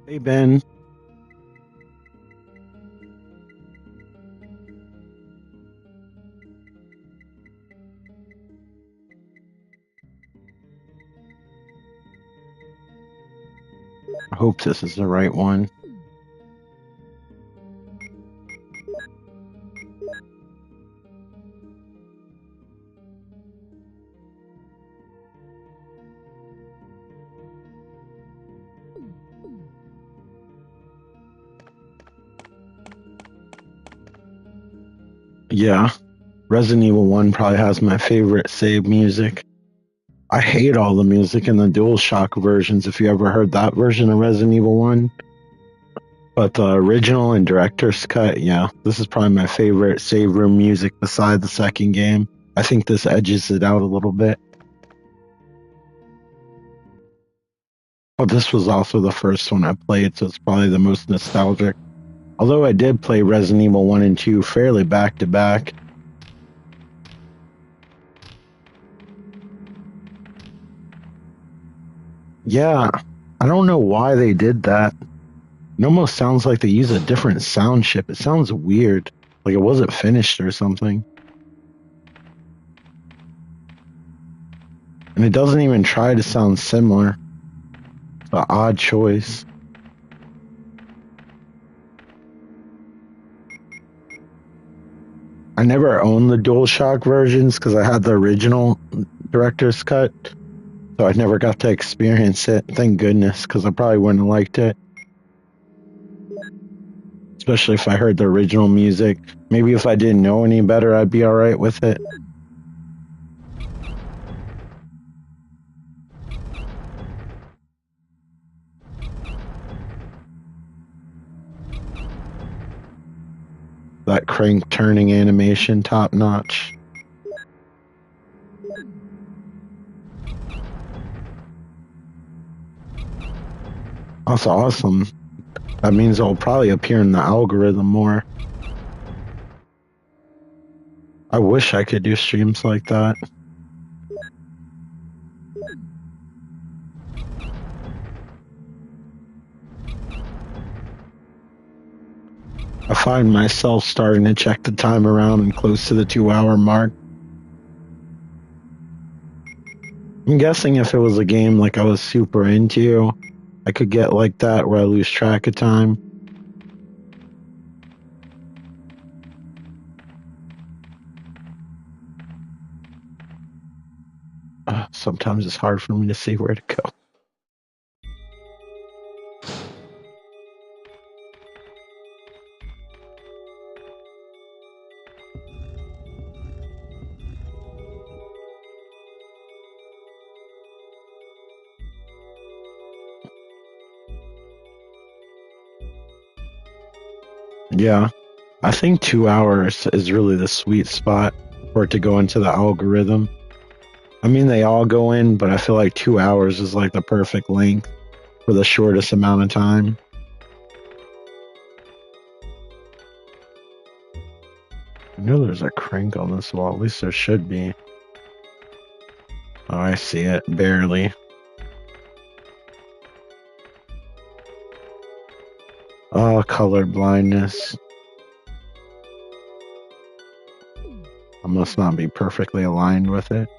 Hey Ben, I hope this is the right one. Yeah, Resident Evil 1 probably has my favorite save music. I hate all the music in the DualShock versions, if you ever heard that version of Resident Evil 1. But the original and director's cut, yeah, this is probably my favorite save room music beside the second game. I think this edges it out a little bit. Well, this was also the first one I played, so it's probably the most nostalgic. Although I did play Resident Evil 1 and 2 fairly back to back. Yeah, I don't know why they did that. It almost sounds like they use a different sound chip. It sounds weird, like it wasn't finished or something. And it doesn't even try to sound similar. It's an odd choice. I never owned the DualShock versions because I had the original director's cut, so I never got to experience it. Thank goodness, because I probably wouldn't have liked it. Especially if I heard the original music. Maybe if I didn't know any better, I'd be alright with it. That crank turning animation, top notch. That's awesome. That means it'll probably appear in the algorithm more. I wish I could do streams like that. I find myself starting to check the time around and close to the 2 hour mark. I'm guessing if it was a game like I was super into, I could get like that where I lose track of time. Sometimes it's hard for me to see where to go. Yeah, I think 2 hours is really the sweet spot for it to go into the algorithm. I mean, they all go in, but I feel like 2 hours is like the perfect length for the shortest amount of time. I know there's a crank on this wall. At least there should be. Oh, I see it. Barely. Oh, color blindness. I must not be perfectly aligned with it.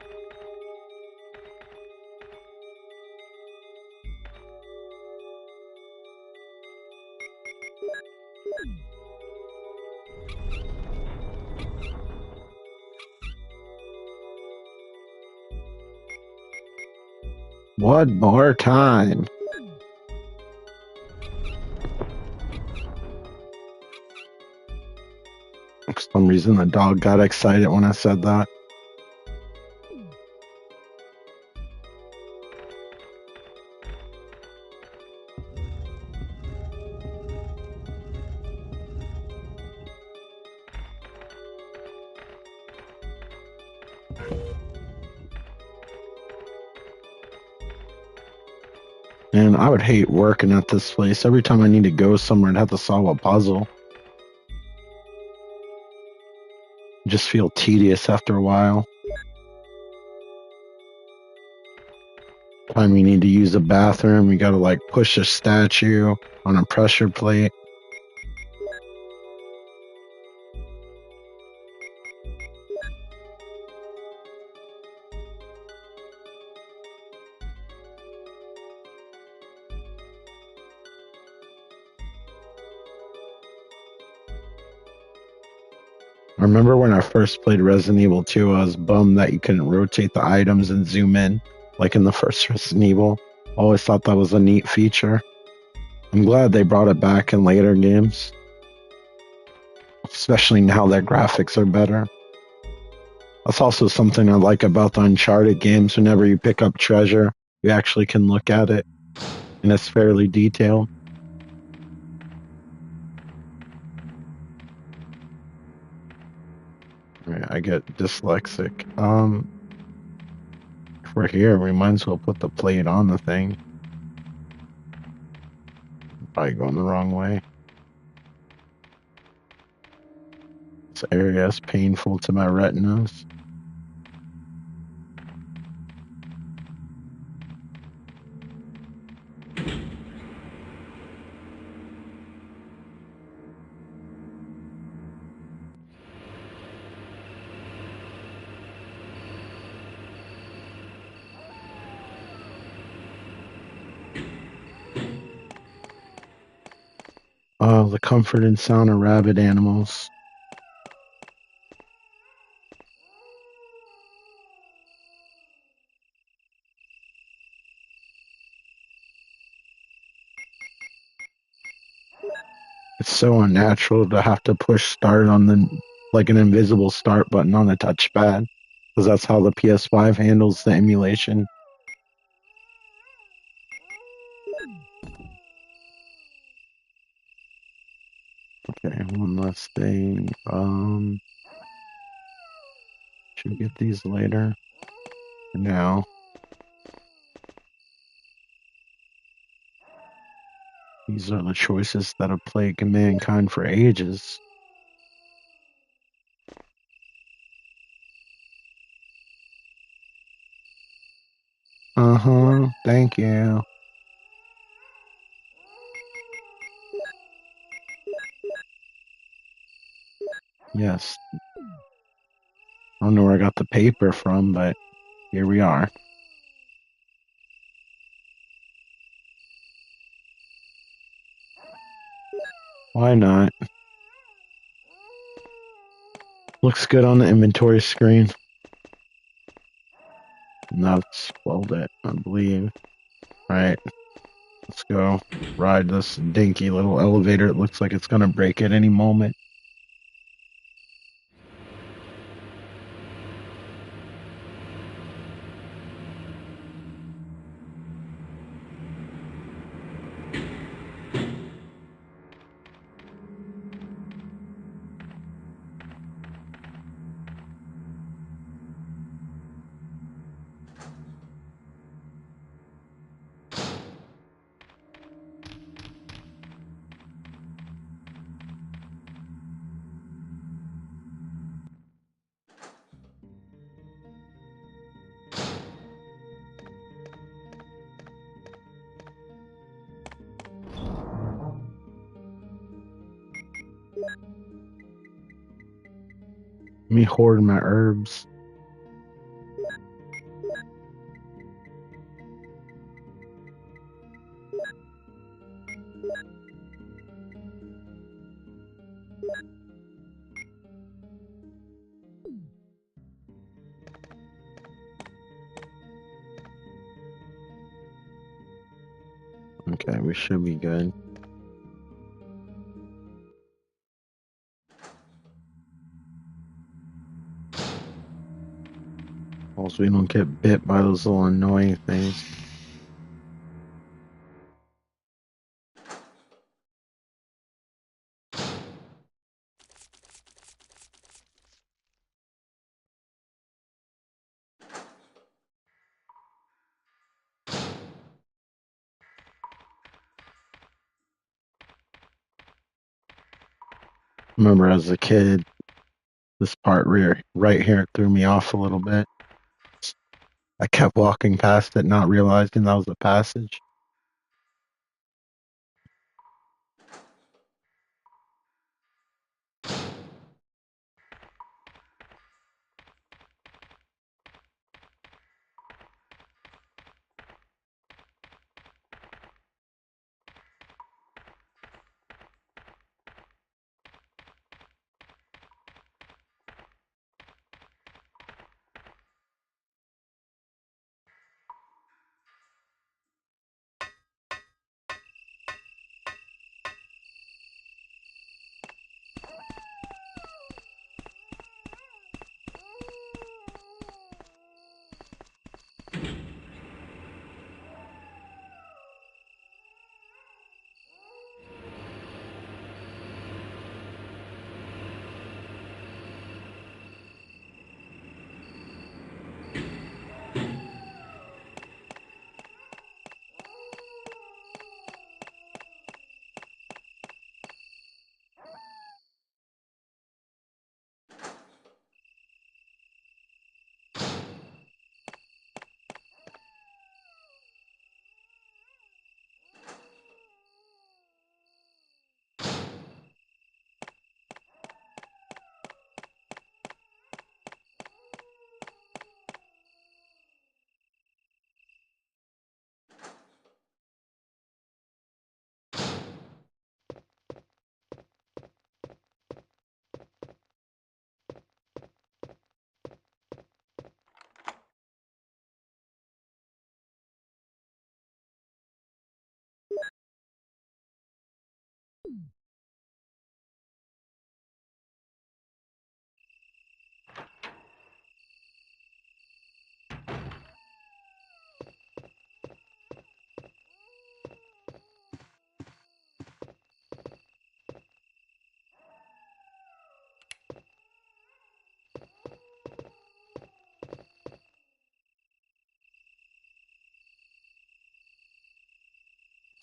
One more time. For some reason, the dog got excited when I said that. And I would hate working at this place. Every time I need to go somewhere and have to solve a puzzle, just feel tedious after a while. Time you need to use a bathroom, you gotta like push a statue on a pressure plate. I remember when I first played Resident Evil 2, I was bummed that you couldn't rotate the items and zoom in like in the first Resident Evil. Always thought that was a neat feature. I'm glad they brought it back in later games, especially now that graphics are better. That's also something I like about the Uncharted games. Whenever you pick up treasure, you actually can look at it, and it's fairly detailed. Right, I get dyslexic. If we're here, we might as well put the plate on the thing. Probably going the wrong way. This area is painful to my retinas. Oh, the comfort and sound of rabid animals. It's so unnatural to have to push start on like an invisible start button on the touchpad, because that's how the PS5 handles the emulation. Okay, one last thing. Should we get these later? Now, these are the choices that have plagued mankind for ages. Uh-huh, thank you. Yes. I don't know where I got the paper from, but here we are. Why not? Looks good on the inventory screen. Now it's well it, I believe. Alright, let's go ride this dinky little elevator. It looks like it's gonna break at any moment. Let me hoard my herbs. Okay, we should be good. Also, we don't get bit by those little annoying things. Remember as a kid, this part right here threw me off a little bit. I kept walking past it, not realizing that was a passage.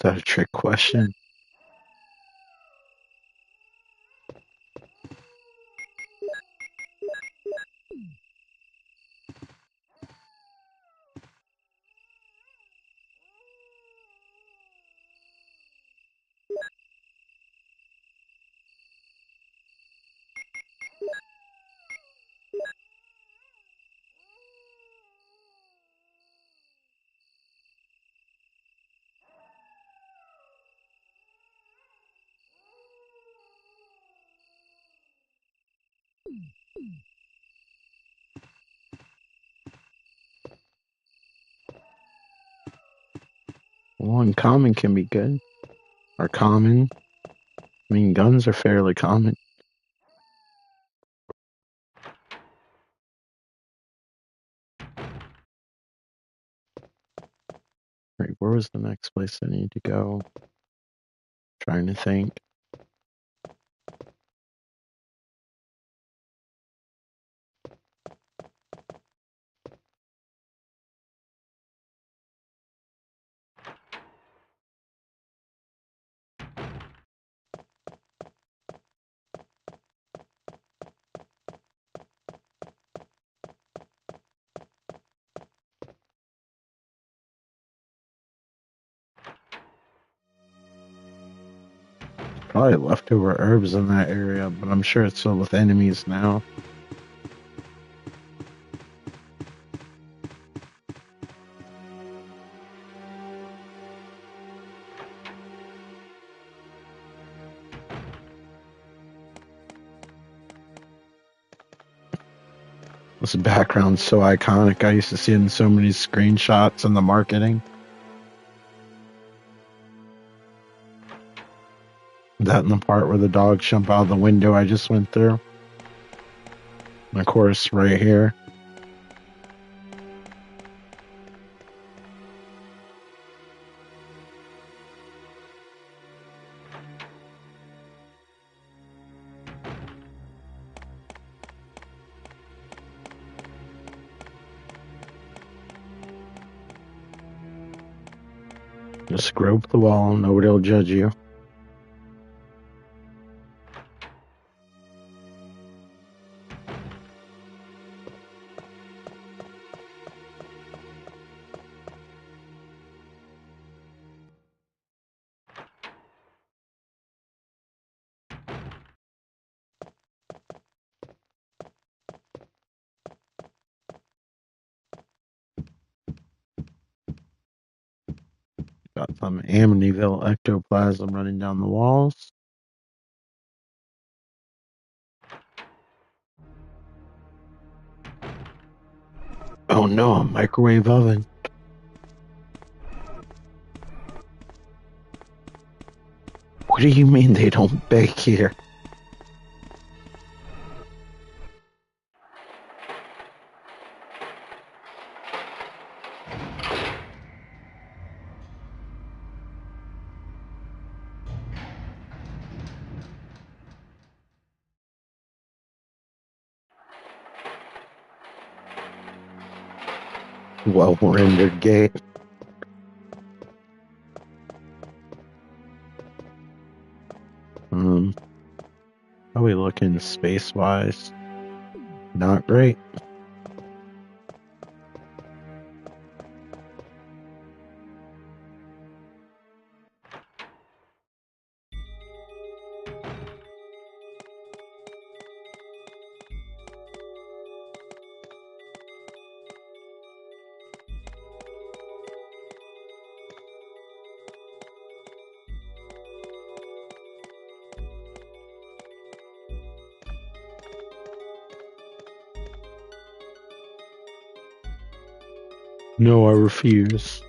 Is that a trick question? Well, uncommon can be good. Or common. I mean, guns are fairly common. Right, where was the next place I need to go? Trying to think. Probably leftover herbs in that area, but I'm sure it's filled with enemies now. This background's so iconic. I used to see it in so many screenshots in the marketing. That and the part where the dogs jump out of the window I just went through. And of course, right here. Just grope the wall, nobody will judge you. Got some Amityville ectoplasm running down the walls. Oh no, a microwave oven. What do you mean they don't bake here? Well rendered gate. How we looking space wise? Not great. No, I refuse.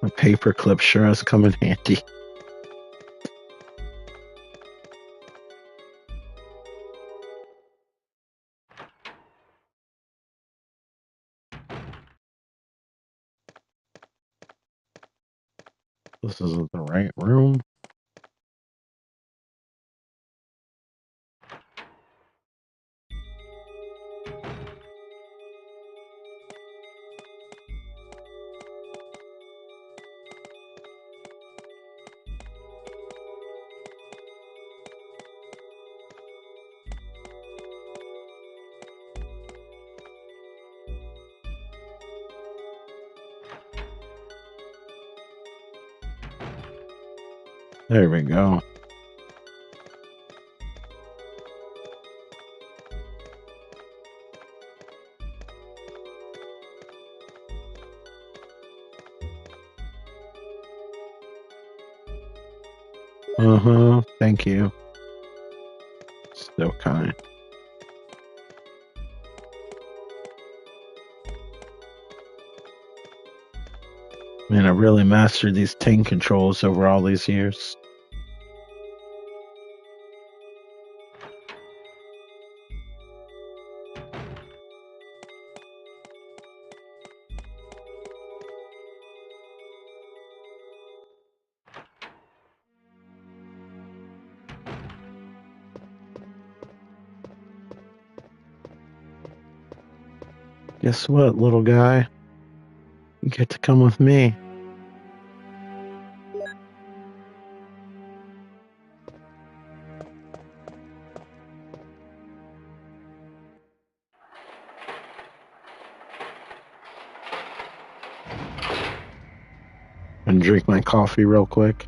A paperclip sure has come in handy. This isn't the right room. There we go. Uh-huh. Thank you. So kind. Man, I really mastered these tank controls over all these years. Guess what, little guy? You get to come with me. And drink my coffee real quick.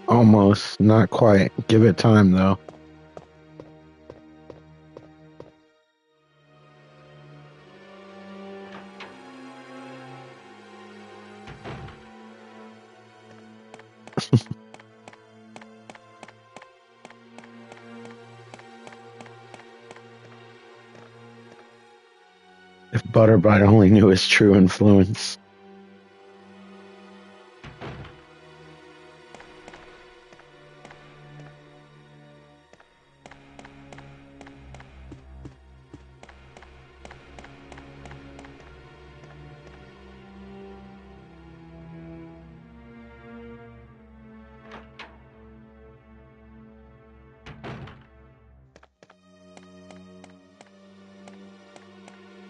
Almost. Not quite. Give it time, though. If Butterbite only knew his true influence.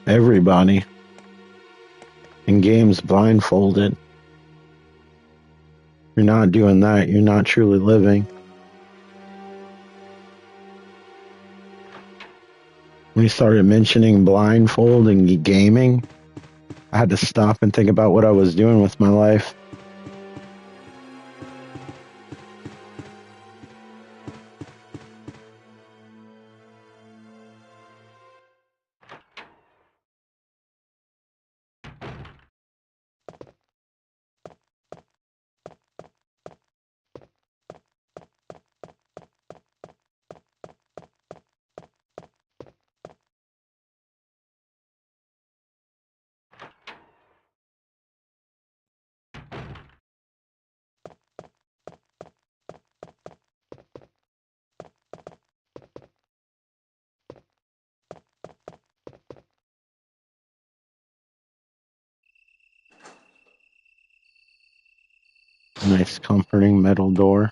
Everybody. In games blindfolded. You're not doing that. You're not truly living. When he started mentioning blindfold and gaming, I had to stop and think about what I was doing with my life. Nice, comforting metal door.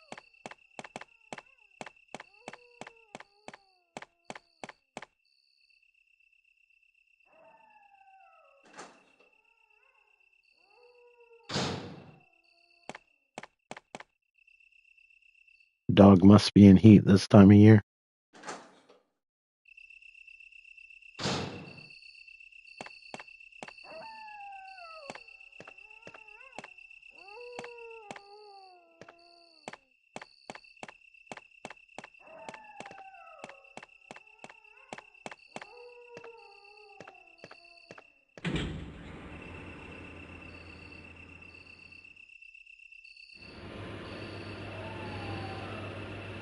Dog must be in heat this time of year.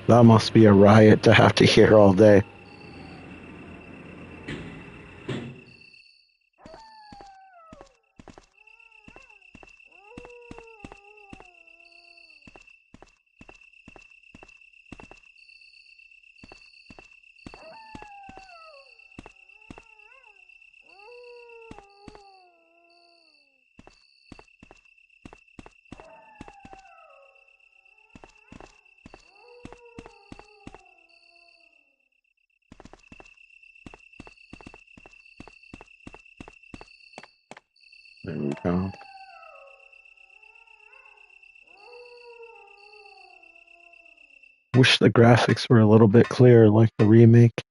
That must be a riot to have to hear all day. There we go. Wish the graphics were a little bit clearer like the remake.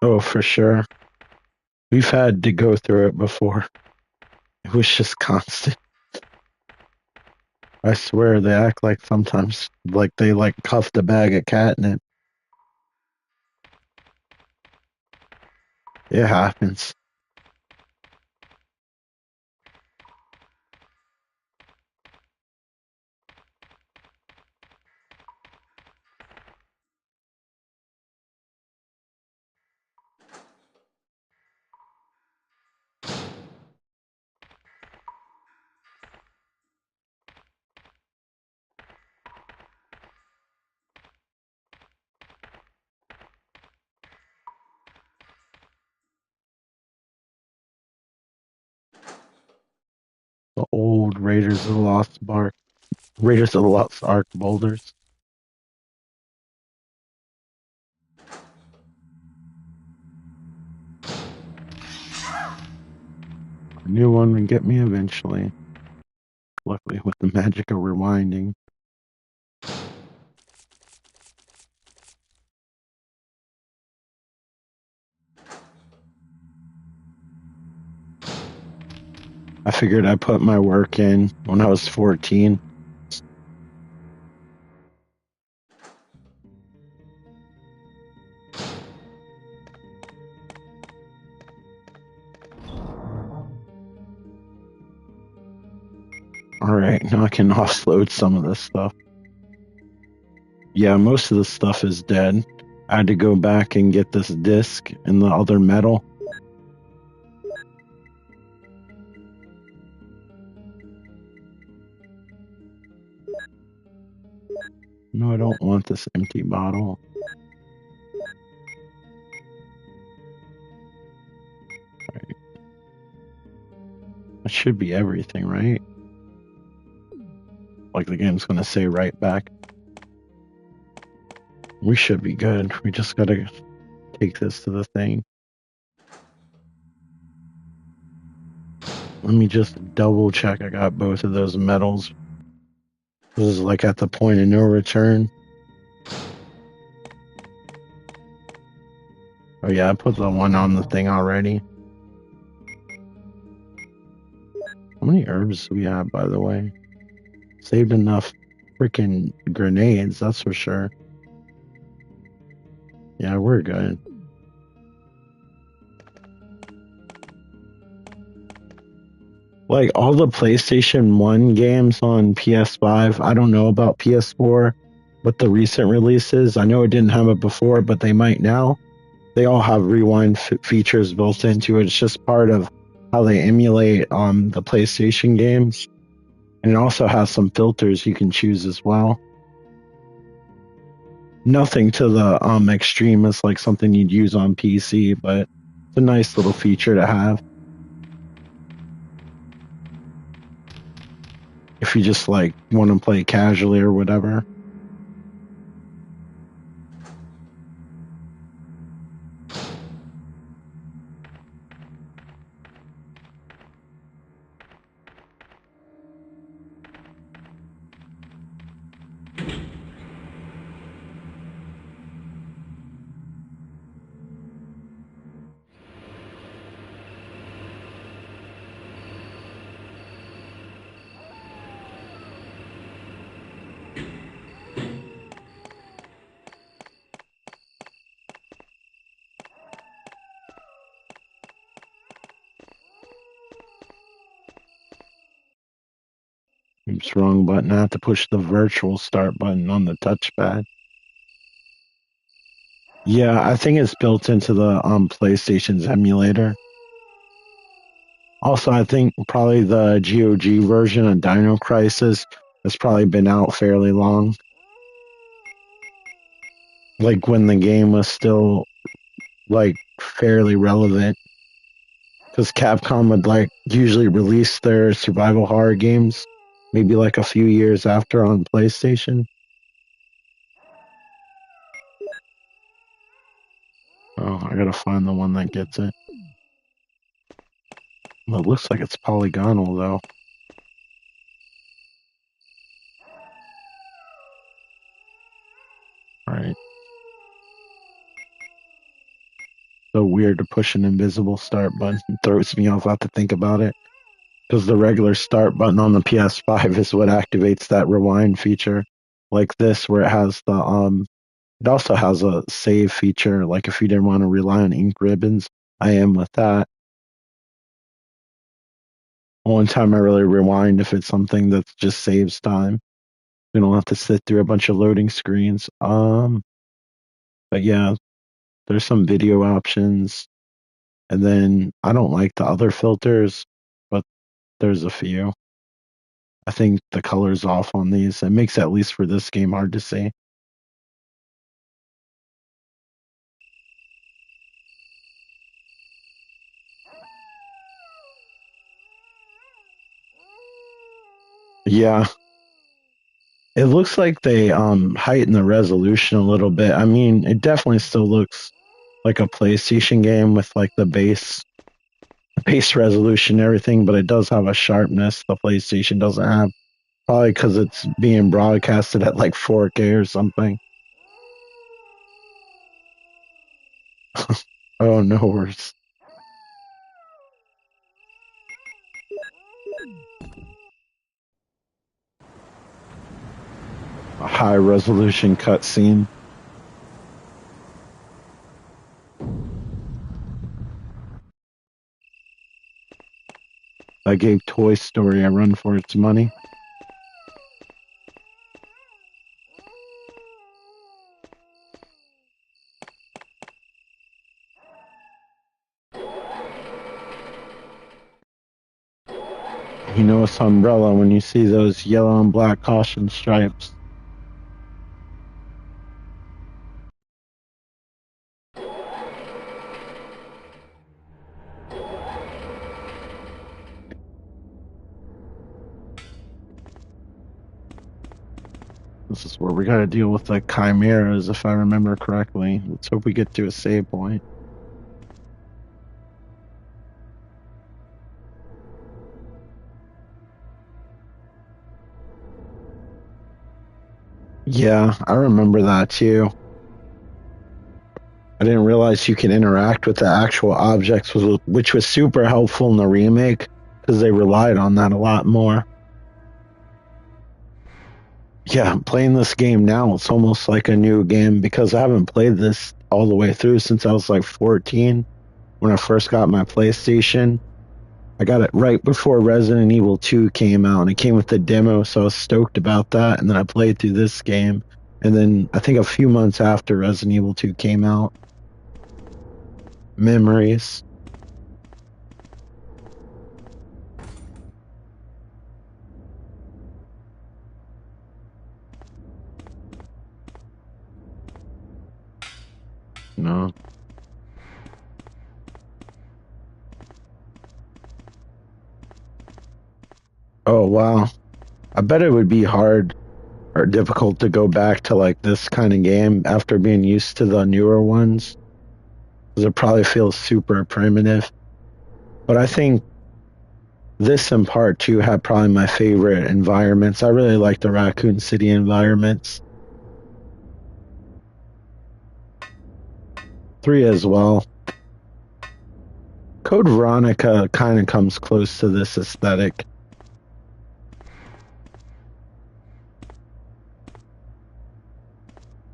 Oh, for sure. We've had to go through it before. It was just constant. I swear they act like sometimes like they like cuffed a bag of catnip. It happens. The old Raiders of the Lost Ark boulders. A new one would get me eventually. Luckily, with the magic of rewinding. I figured I put my work in when I was 14. Alright, now I can offload some of this stuff. Yeah, most of the stuff is dead. I had to go back and get this disc and the other metal. No, I don't want this empty bottle. Right. That should be everything, right? Like the game's gonna say right back. We should be good. We just gotta take this to the thing. Let me just double check I got both of those medals. This is like at the point of no return. Oh yeah, I put the one on the thing already. How many herbs do we have, by the way? Saved enough freaking grenades, that's for sure. Yeah, we're good. Like all the PlayStation 1 games on PS5, I don't know about PS4 with the recent releases. I know it didn't have it before, but they might now. They all have rewind features built into it. It's just part of how they emulate the PlayStation games. And it also has some filters you can choose as well. Nothing to the extreme as like something you'd use on PC, but it's a nice little feature to have. If you just like want to play casually or whatever. Oops, wrong button. I have to push the virtual start button on the touchpad. Yeah, I think it's built into the PlayStation's emulator. Also, I think probably the GOG version of Dino Crisis has probably been out fairly long. Like when the game was still like fairly relevant. Because Capcom would like usually release their survival horror games maybe like a few years after on PlayStation. Oh, I gotta find the one that gets it. Well, it looks like it's polygonal though. Right. So weird to push an invisible start button. It throws me off. I have to think about it. Because the regular start button on the PS5 is what activates that rewind feature. Like this, where it has the it also has a save feature. Like if you didn't want to rely on ink ribbons, I am with that. Only time I really rewind if it's something that just saves time. We don't have to sit through a bunch of loading screens. But yeah, there's some video options. And then I don't like the other filters, but there's a few. I think the color's off on these. It makes, at least for this game, hard to see. Yeah. It looks like they heighten the resolution a little bit. I mean, it definitely still looks like a PlayStation game with like the base resolution and everything, but it does have a sharpness the PlayStation doesn't have. Probably because it's being broadcasted at like 4K or something. Oh no worries. A high resolution cutscene. I gave Toy Story a run for its money. You know it's umbrella when you see those yellow and black caution stripes. This is where we gotta deal with the chimeras, if I remember correctly. Let's hope we get to a save point. Yeah, I remember that too. I didn't realize you can interact with the actual objects, which was super helpful in the remake because they relied on that a lot more. Yeah, playing this game now, it's almost like a new game because I haven't played this all the way through since I was like 14 when I first got my PlayStation. I got it right before Resident Evil 2 came out, and it came with the demo, so I was stoked about that. And then I played through this game, and then I think a few months after Resident Evil 2 came out, memories. No. Oh wow. I bet it would be hard or difficult to go back to like this kind of game after being used to the newer ones. Because it probably feels super primitive. But I think this and part two had probably my favorite environments. I really like the Raccoon City environments. Three as well. Code Veronica kind of comes close to this aesthetic.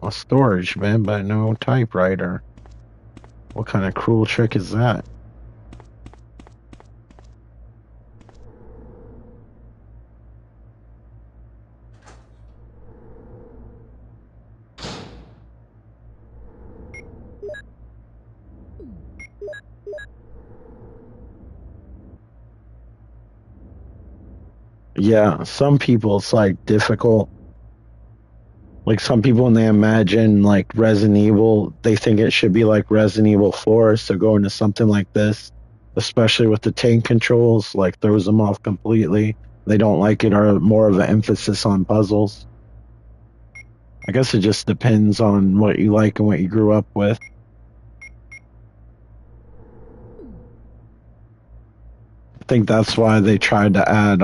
A storage bin, but no typewriter. What kind of cruel trick is that? Yeah, some people it's like difficult. Like some people when they imagine like Resident Evil, they think it should be like Resident Evil 4, so going to something like this, especially with the tank controls, like throws them off completely. They don't like it or more of an emphasis on puzzles. I guess it just depends on what you like and what you grew up with. I think that's why they tried to add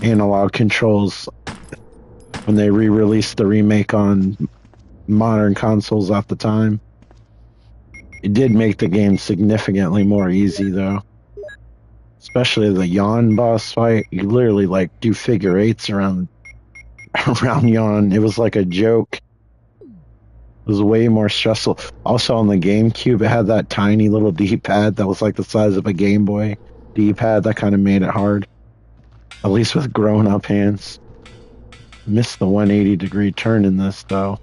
analog controls when they re-released the remake on modern consoles at the time. It did make the game significantly more easy though. Especially the yawn boss fight. You literally like do figure eights around around yawn. It was like a joke. It was way more stressful. Also on the GameCube, it had that tiny little D-pad that was like the size of a Game Boy D-pad that kind of made it hard. At least with grown-up hands. Missed the 180-degree turn in this though.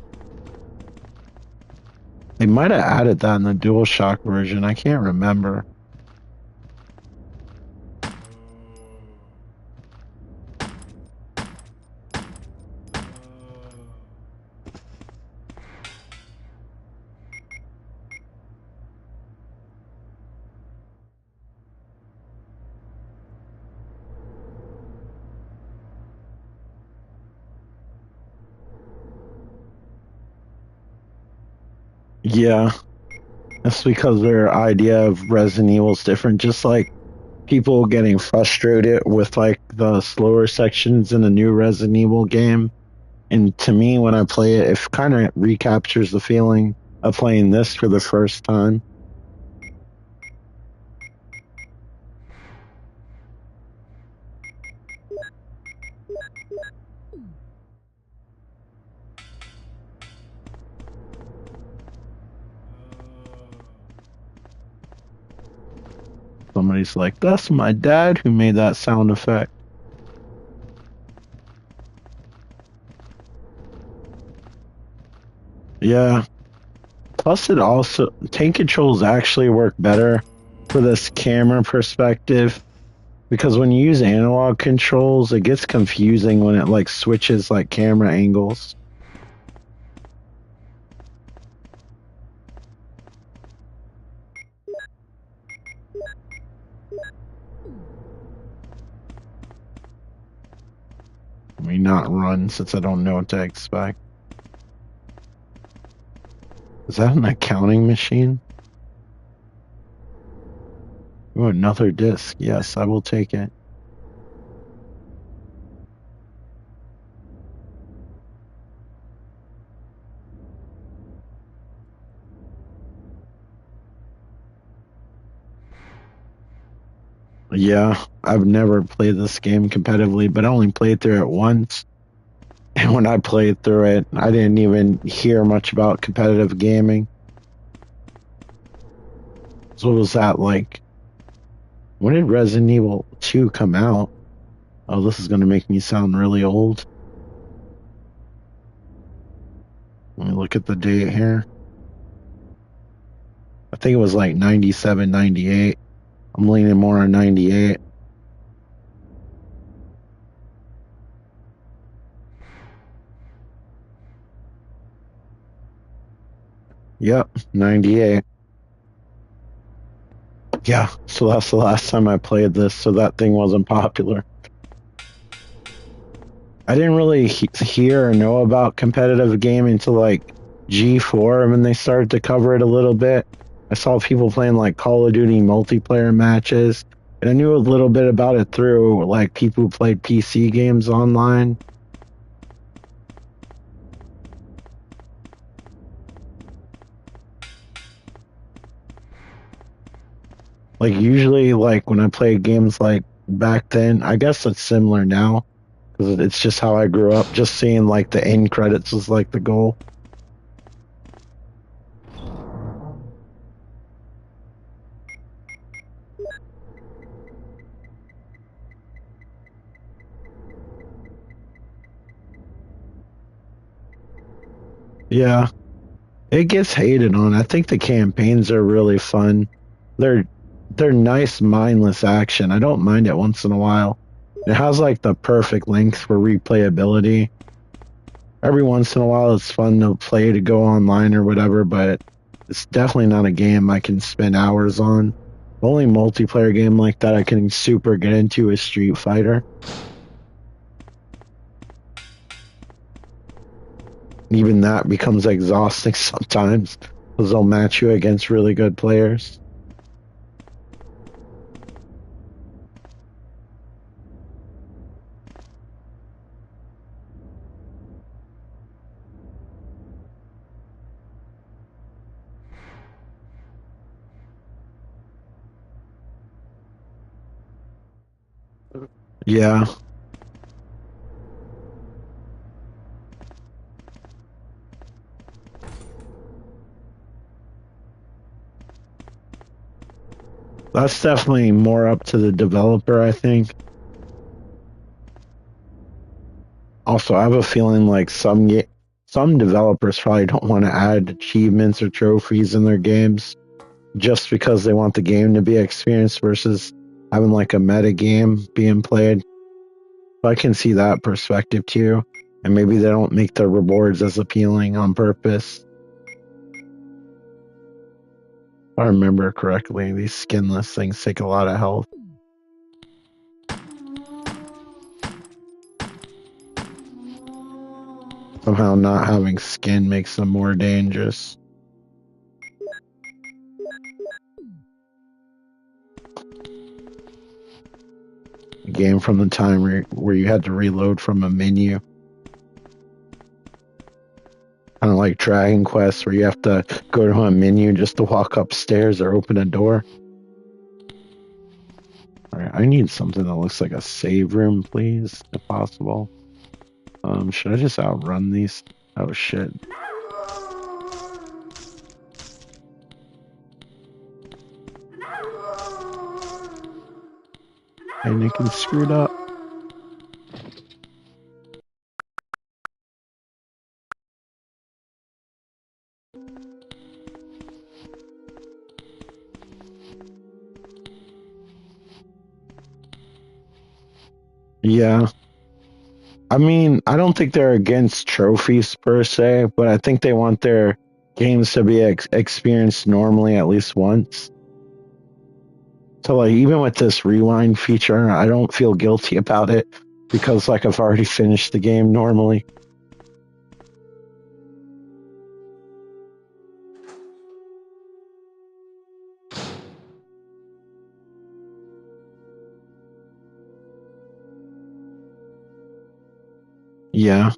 They might have added that in the DualShock version. I can't remember. Yeah, that's because their idea of Resident Evil is different. Just like people getting frustrated with like the slower sections in a new Resident Evil game. And to me, when I play it, it kind of recaptures the feeling of playing this for the first time. Somebody's like, that's my dad who made that sound effect. Yeah. Plus, it also, tank controls actually work better for this camera perspective because when you use analog controls, it gets confusing when it like switches like camera angles. Let me not run since I don't know what to expect. Is that an accounting machine? Oh, another disc. Yes, I will take it. Yeah, I've never played this game competitively, but I only played through it once. And when I played through it, I didn't even hear much about competitive gaming. So what was that like? When did Resident Evil 2 come out? Oh, this is going to make me sound really old. Let me look at the date here. I think it was like 97, 98. I'm leaning more on 98. Yep, 98. Yeah, so that's the last time I played this, so that thing wasn't popular. I didn't really hear or know about competitive gaming until like G4 when they started to cover it a little bit. I saw people playing like Call of Duty multiplayer matches, and I knew a little bit about it through like people who played PC games online. Like usually, like when I play games like back then, I guess it's similar now because it's just how I grew up. Just seeing like the end credits was like the goal. Yeah, it gets hated on. I think the campaigns are really fun. They're they're nice, mindless action. I don't mind it once in a while. It has like the perfect length for replayability. Every once in a while, it's fun to play to go online or whatever, but it's definitely not a game I can spend hours on. The only multiplayer game like that I can super get into is Street Fighter. Even that becomes exhausting sometimes because they'll match you against really good players. Yeah, that's definitely more up to the developer, I think. Also, I have a feeling like some developers probably don't want to add achievements or trophies in their games just because they want the game to be experienced versus having like a meta game being played. So I can see that perspective too. And maybe they don't make the rewards as appealing on purpose. If I remember correctly, these skinless things take a lot of health. Somehow not having skin makes them more dangerous. A game from the time where you had to reload from a menu. Kind of like Dragon Quest, where you have to go to a menu just to walk upstairs or open a door. All right, I need something that looks like a save room, please, if possible. Should I just outrun these? Oh shit! And it can screwed up. Yeah, I mean, I don't think they're against trophies per se, but I think they want their games to be experienced normally at least once. So, like, even with this rewind feature, I don't feel guilty about it because, like, I've already finished the game normally. Yeah,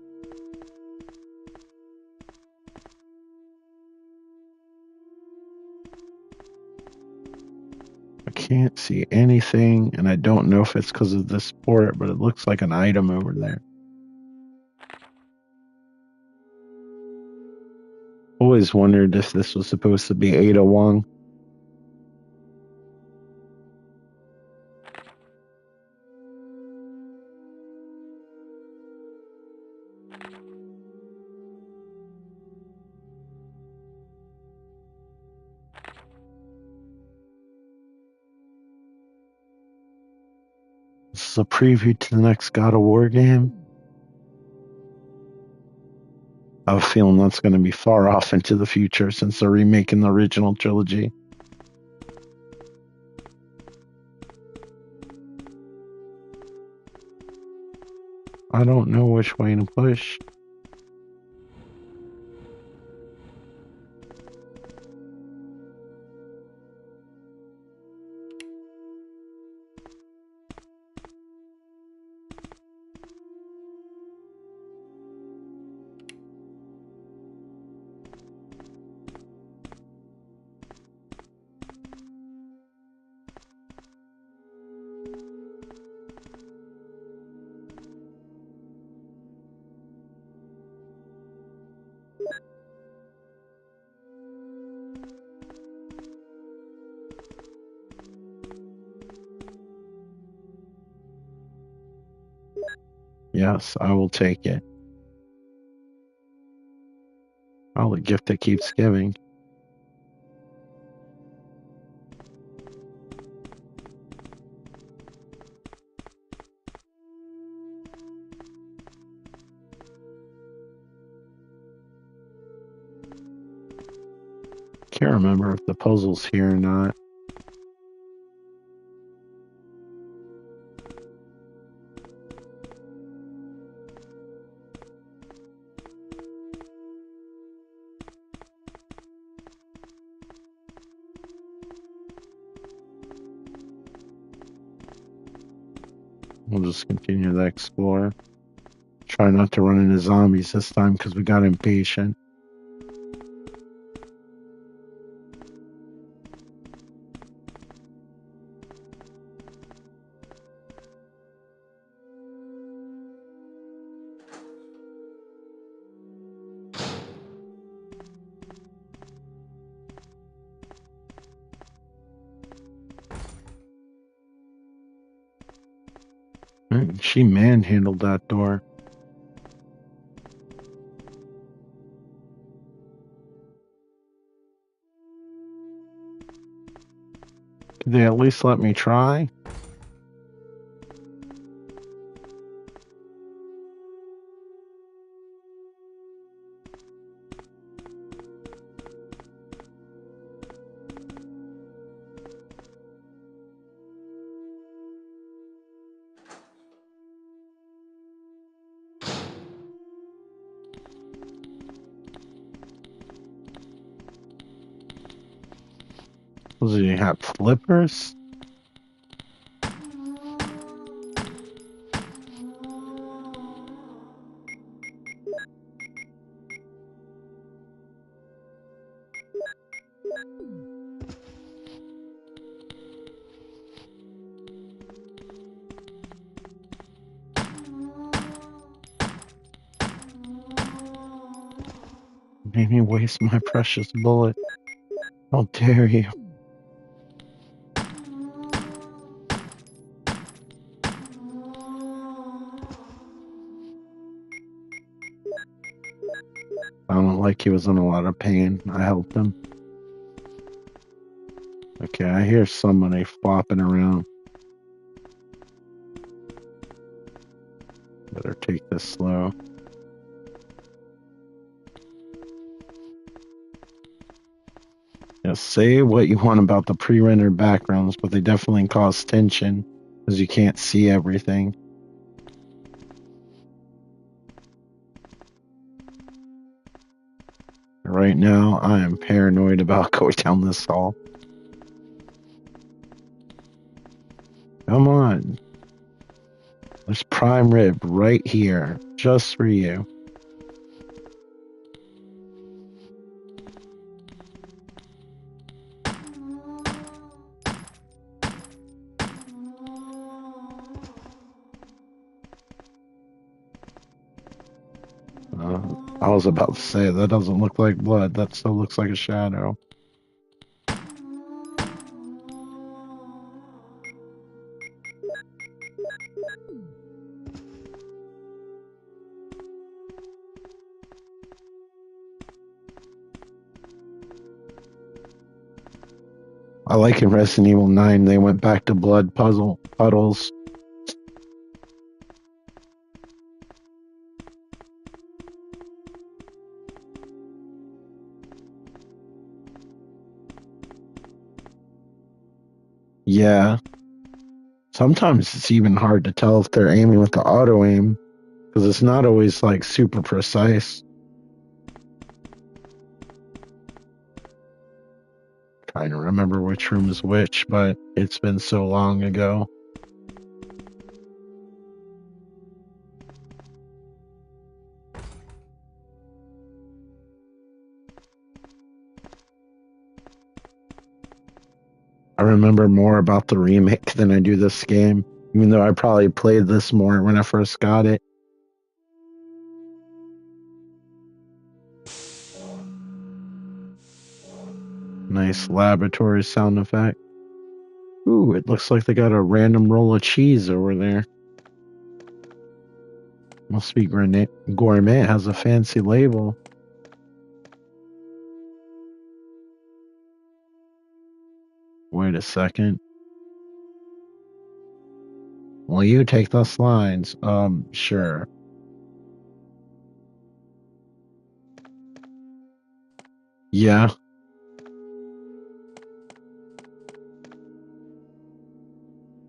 I can't see anything, and I don't know if it's because of this port, but it looks like an item over there. Always wondered if this was supposed to be Ada Wong. This is a preview to the next God of War game. I have a feeling that's going to be far off into the future since they're remaking the original trilogy. I don't know which way to push. Yes, I will take it. Oh, the gift that keeps giving. Can't remember if the puzzle's here or not. We'll just continue to explore. Try not to run into zombies this time because we got impatient. She manhandled that door. Did they at least let me try? Does he have flippers? Made me waste my precious bullet. How dare you? I don't like he was in a lot of pain. I helped him. Okay, I hear somebody flopping around. Better take this slow. Yeah, say what you want about the pre-rendered backgrounds, but they definitely cause tension because you can't see everything. Right now, I am paranoid about going down this hall. Come on. There's prime rib right here, just for you. I was about to say, that doesn't look like blood. That still looks like a shadow. I like in Resident Evil 9, they went back to blood puddles. Yeah. Sometimes it's even hard to tell if they're aiming with the auto aim because it's not always like super precise. Trying to remember which room is which, but it's been so long ago. I remember more about the remake than I do this game, even though I probably played this more when I first got it. Nice laboratory sound effect. Ooh, it looks like they got a random roll of cheese over there. Must be gourmet. It has a fancy label. Wait a second. Will you take the slides? Sure. Yeah.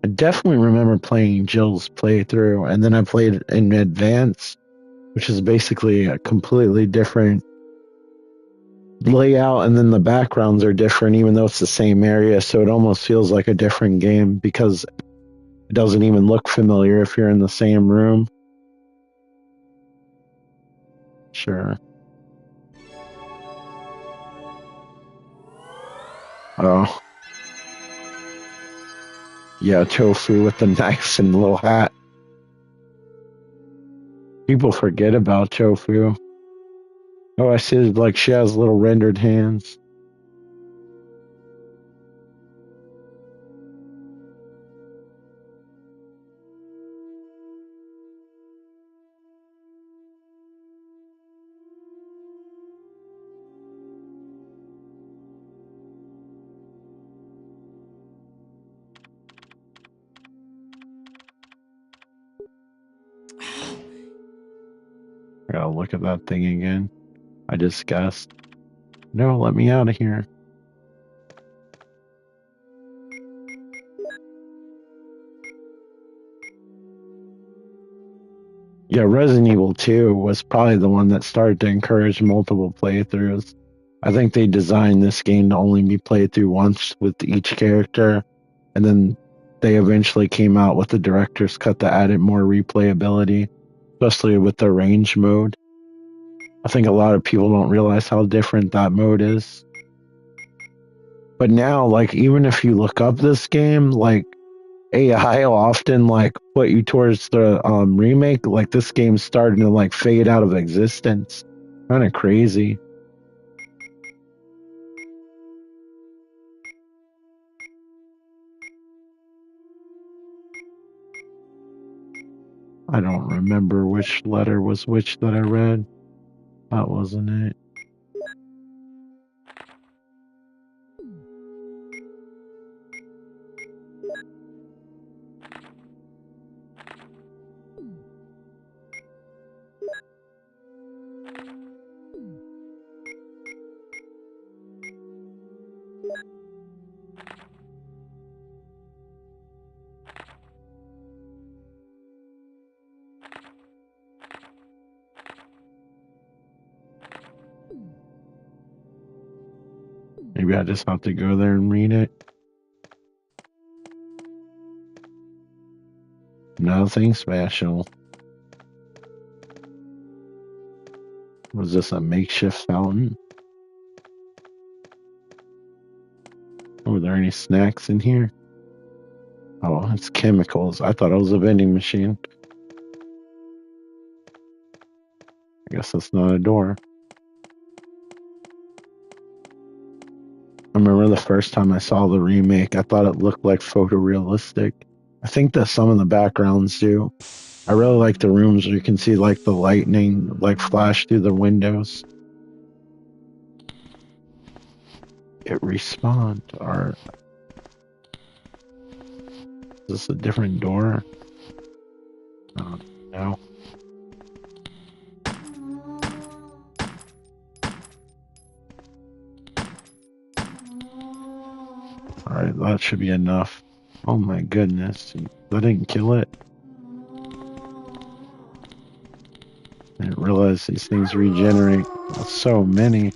I definitely remember playing Jill's playthrough, and then I played in Advance, which is basically a completely different layout, and then the backgrounds are different, even though it's the same area, so it almost feels like a different game because it doesn't even look familiar if you're in the same room. Sure. Oh. Yeah, Tofu with the knife and the little hat. People forget about Tofu. Oh, I see, like, she has little rendered hands. I gotta look at that thing again. I just guessed. No, let me out of here. Yeah, Resident Evil 2 was probably the one that started to encourage multiple playthroughs. I think they designed this game to only be played through once with each character, and then they eventually came out with the director's cut that added more replayability, especially with the range mode. I think a lot of people don't realize how different that mode is. But now, like, even if you look up this game, like, AI will often like put you towards the remake. Like this game's starting to like fade out of existence. Kind of crazy. I don't remember which letter was which that I read. That wasn't it. Maybe I just have to go there and read it. Nothing special. Was this a makeshift fountain? Oh, were there any snacks in here? Oh, it's chemicals. I thought it was a vending machine. I guess that's not a door. I remember the first time I saw the remake, I thought it looked like photorealistic. I think that some of the backgrounds do. I really like the rooms where you can see like the lightning like flash through the windows. It respawned. Or is this a different door? No. Alright, that should be enough. Oh my goodness. I didn't kill it. I didn't realize these things regenerate. So many.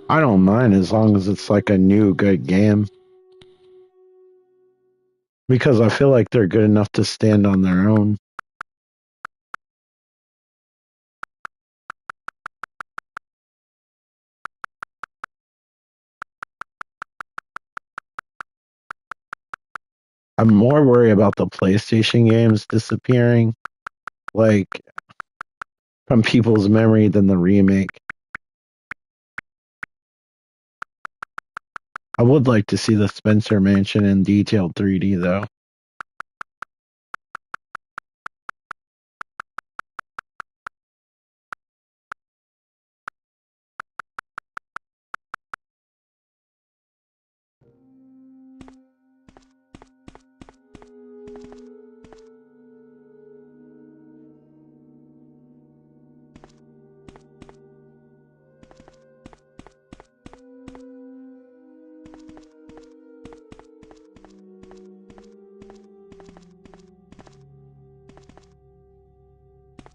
I don't mind as long as it's like a new good game. Because I feel like they're good enough to stand on their own. I'm more worried about the PlayStation games disappearing, like, from people's memory than the remake. I would like to see the Spencer Mansion in detailed 3D, though.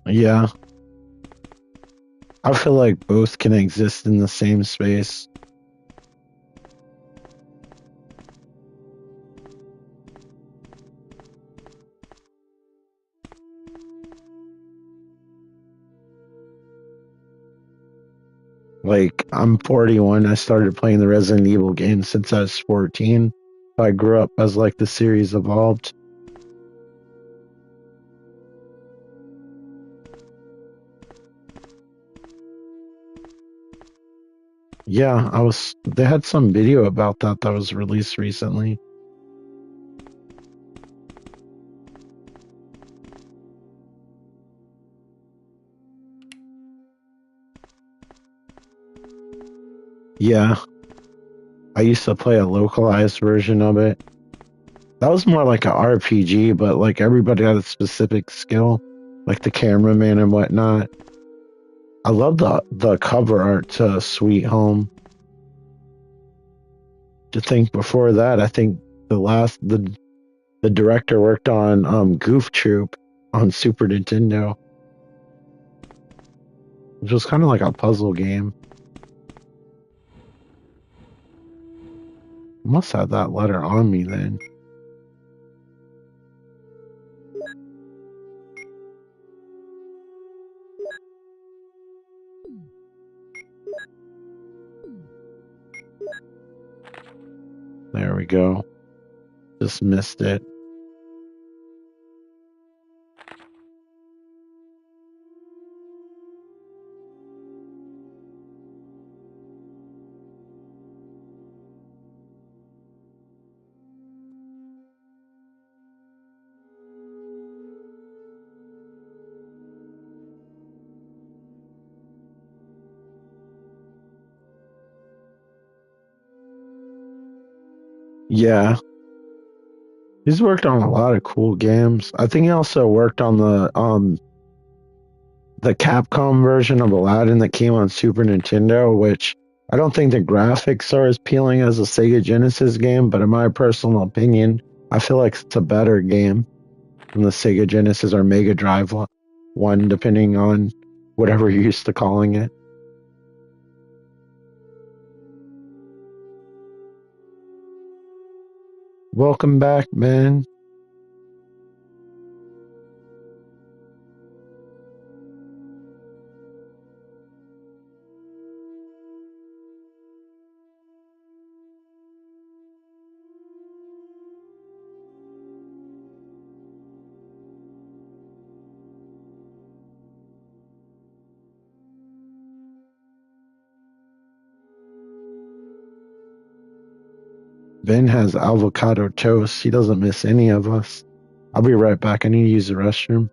Yeah, I feel like both can exist in the same space. Like, I'm 41. I started playing the Resident Evil games since I was 14. I grew up as like the series evolved. Yeah, they had some video about that was released recently. Yeah, I used to play a localized version of it. That was more like a RPG, but like everybody had a specific skill, like the cameraman and whatnot. I love the cover art to Sweet Home. To think before that, I think the director worked on Goof Troop on Super Nintendo, which was kind of like a puzzle game. Must have that letter on me then. There we go. Just missed it. Yeah, he's worked on a lot of cool games. I think he also worked on the Capcom version of Aladdin that came on Super Nintendo, which I don't think the graphics are as appealing as a Sega Genesis game, but in my personal opinion, I feel like it's a better game than the Sega Genesis or Mega Drive one, depending on whatever you're used to calling it. Welcome back, man. Ben has avocado toast. He doesn't miss any of us. I'll be right back. I need to use the restroom.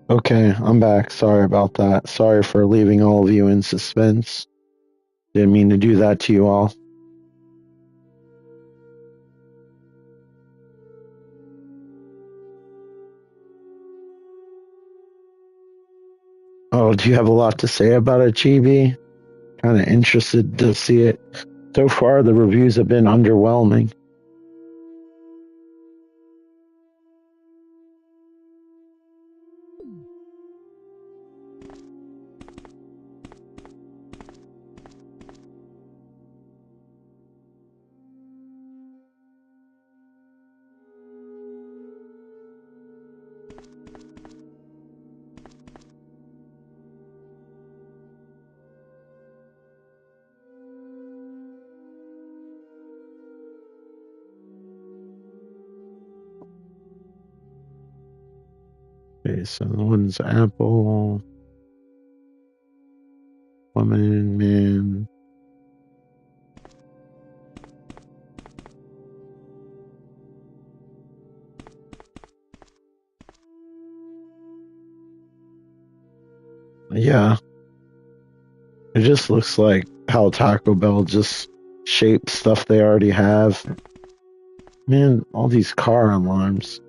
Okay, I'm back. Sorry about that. Sorry for leaving all of you in suspense. Didn't mean to do that to you all. Oh, do you have a lot to say about it, Chibi? Kind of interested to see it. So far, the reviews have been underwhelming. Okay, so one's Apple, woman, man. Yeah, it just looks like how Taco Bell just shapes stuff they already have. Man, all these car alarms.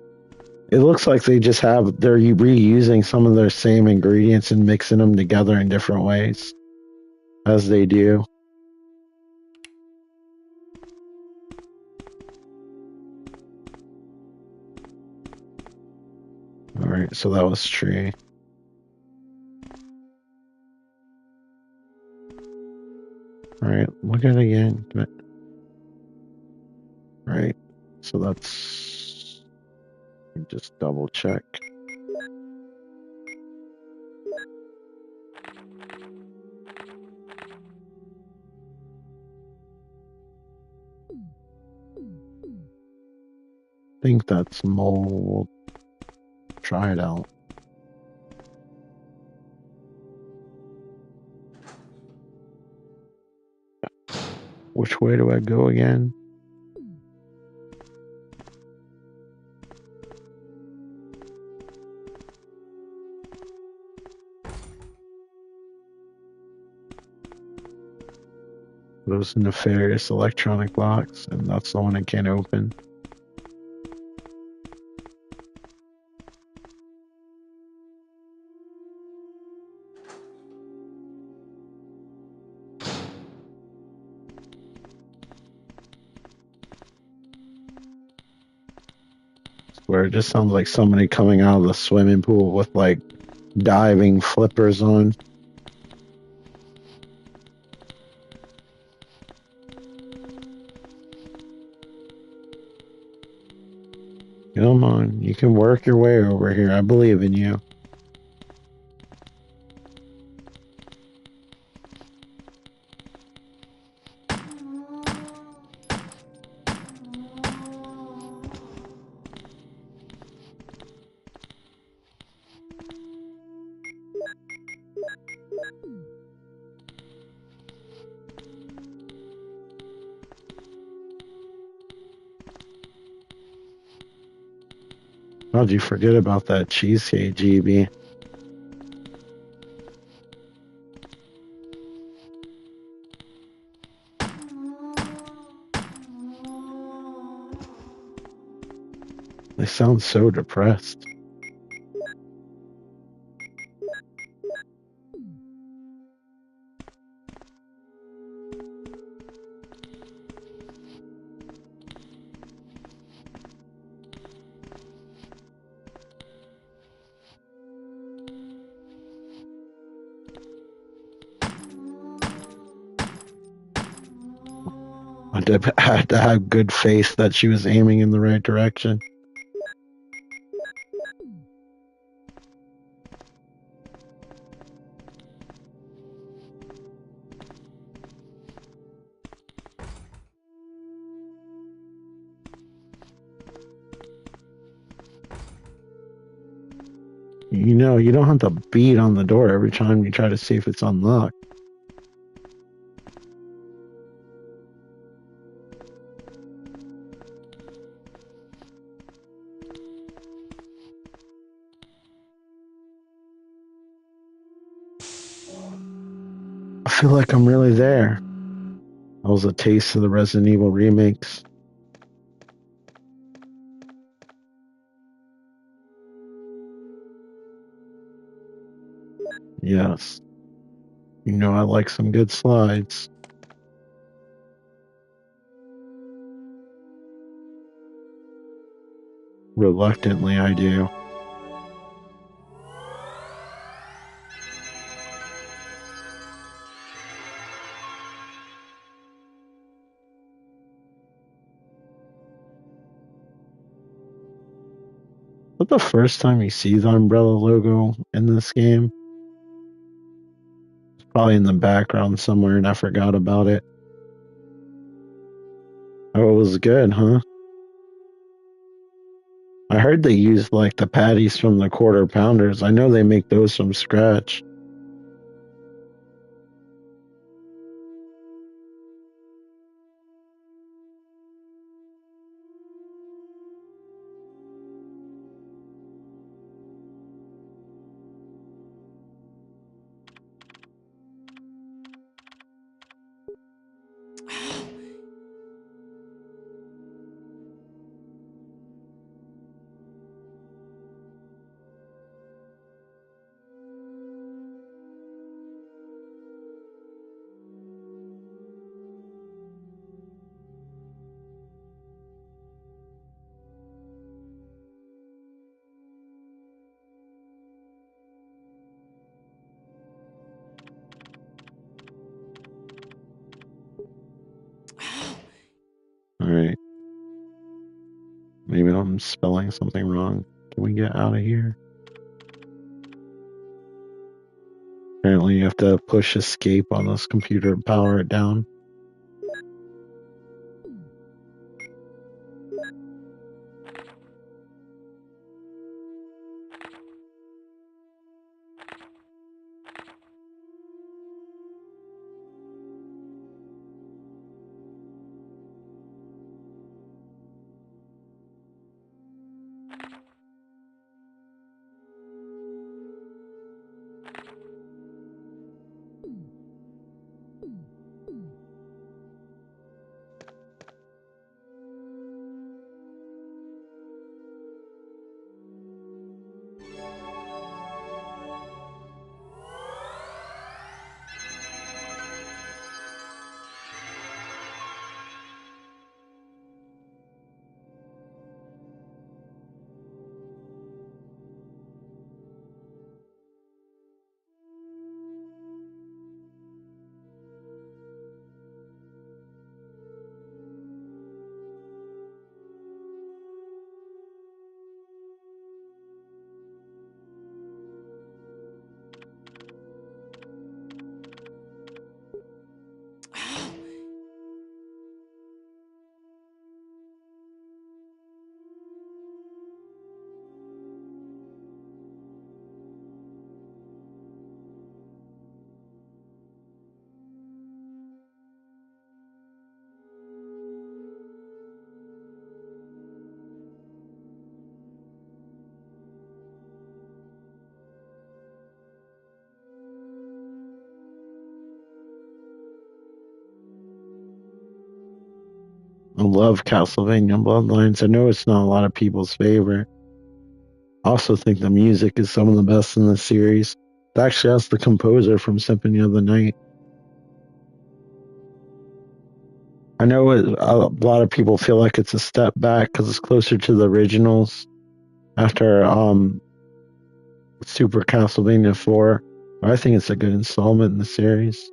It looks like they're reusing some of their same ingredients and mixing them together in different ways, as they do. All right, so that was tree. All right, look at it again. Right, so that's just double check. I think that's mole. We'll try it out. Which way do I go again? Those nefarious electronic locks, and that's the one I can't open. Where it just sounds like somebody coming out of the swimming pool with like diving flippers on. Come on, you can work your way over here. I believe in you. How'd you forget about that cheesecake, GB? They sound so depressed. I had to have good faith that she was aiming in the right direction. You know, you don't have to beat on the door every time you try to see if it's unlocked. feel like I'm really there. That was a taste of the Resident Evil remakes. Yes. You know I like some good slides. Reluctantly, I do. But the first time you see the Umbrella logo in this game, it's probably in the background somewhere and I forgot about it. Oh, it was good, huh? I heard they used like the patties from the quarter pounders. I know they make those from scratch. All right. Maybe I'm spelling something wrong. Can we get out of here? Apparently, you have to push escape on this computer and power it down. I love Castlevania Bloodlines. I know it's not a lot of people's favorite. I also think the music is some of the best in the series. It actually has the composer from Symphony of the Night. I know a lot of people feel like it's a step back because it's closer to the originals after Super Castlevania 4. But I think it's a good installment in the series.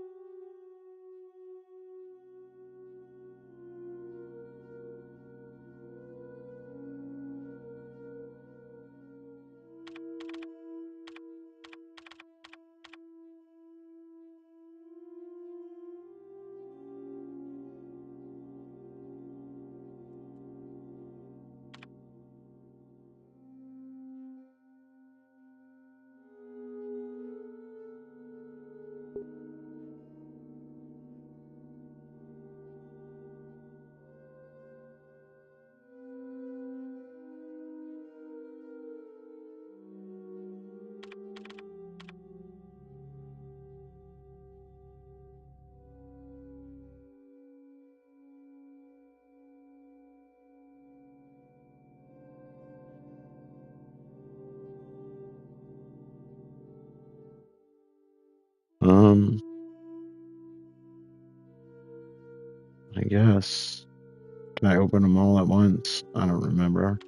guess. Can I open them all at once? I don't remember.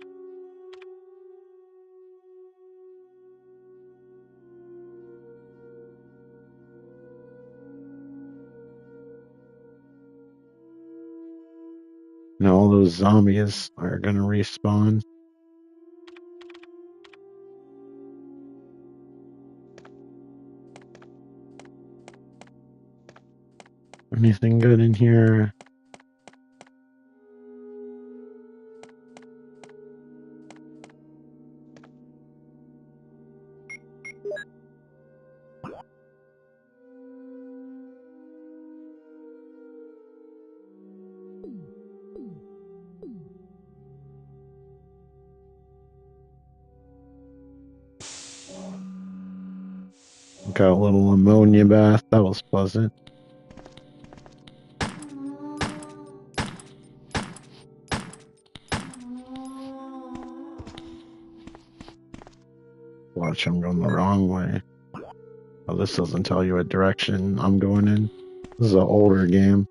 Now all those zombies are gonna respawn. Anything good in here? Got a little ammonia bath. That was pleasant. Watch, I'm going the wrong way. Oh, this doesn't tell you what direction I'm going in. This is an older game.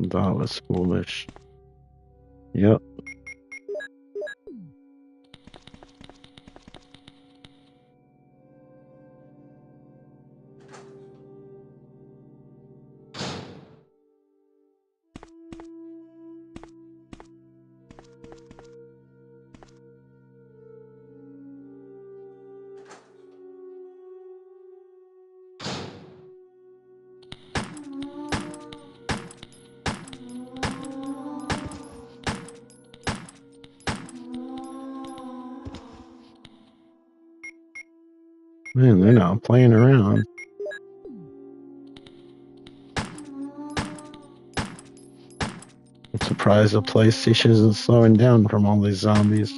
That was foolish. Yep. Man, they're not playing around. I'm surprised the PlayStation isn't slowing down from all these zombies.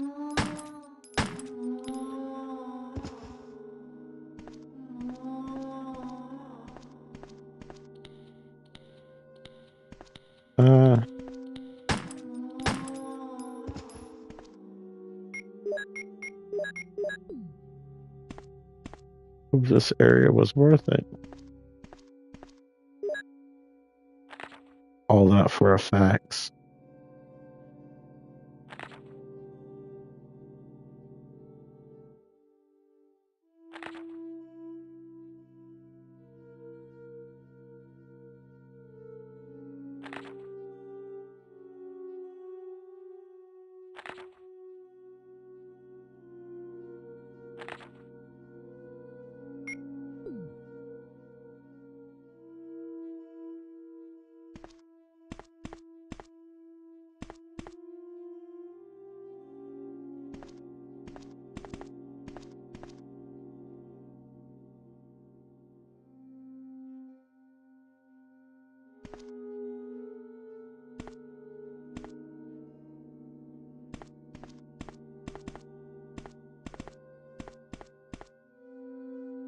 Hope this area was worth it. All that for a fax.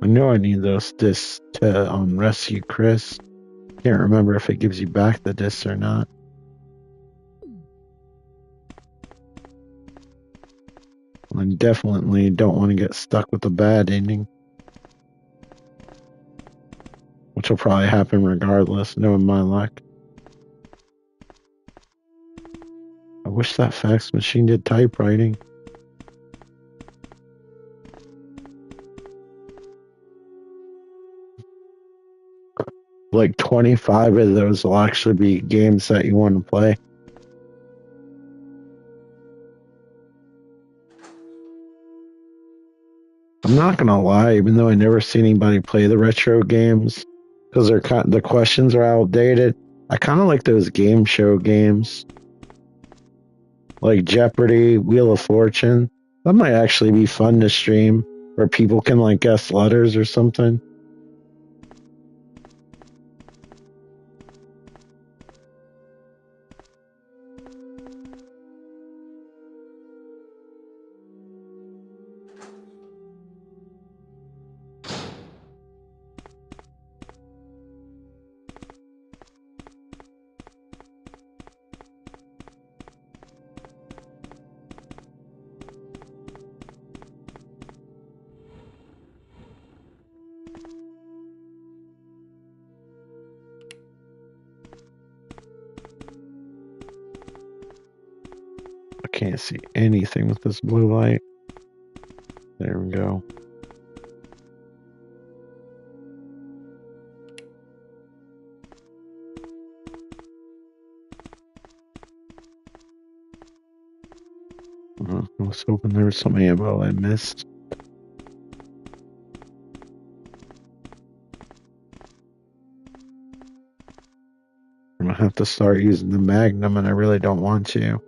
I know I need those discs to rescue Chris. Can't remember if it gives you back the discs or not. I definitely don't want to get stuck with a bad ending, which will probably happen regardless, knowing my luck. I wish that fax machine did typewriting. Like 25 of those will actually be games that you want to play. I'm not gonna lie, even though I never see anybody play the retro games because the questions are outdated. I kind of like those game show games. like Jeopardy, Wheel of Fortune. That might actually be fun to stream, where people can like guess letters or something. I can't see anything with this blue light. There we go. I was hoping there was some ammo I missed. I'm gonna have to start using the Magnum, and I really don't want to.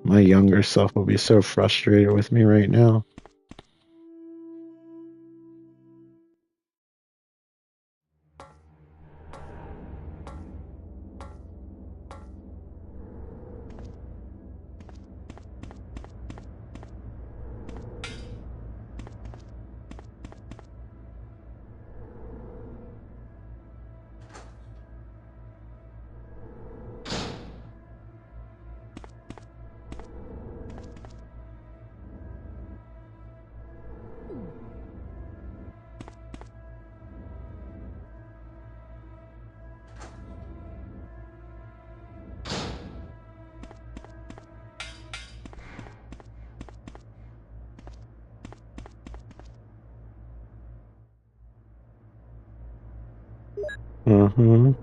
My younger self will be so frustrated with me right now. Uh-huh.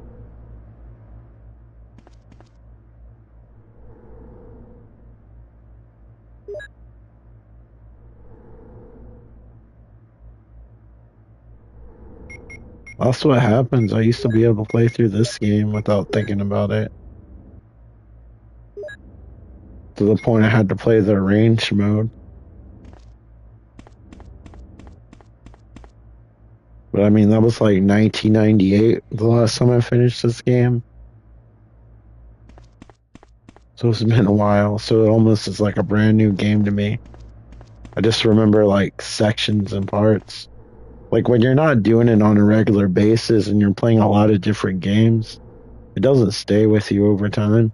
That's what happens. I used to be able to play through this game without thinking about it. To the point I had to play the arrange mode. But I mean, that was like 1998, the last time I finished this game. So it's been a while. So it almost is like a brand new game to me. I just remember like sections and parts. Like when you're not doing it on a regular basis and you're playing a lot of different games, it doesn't stay with you over time.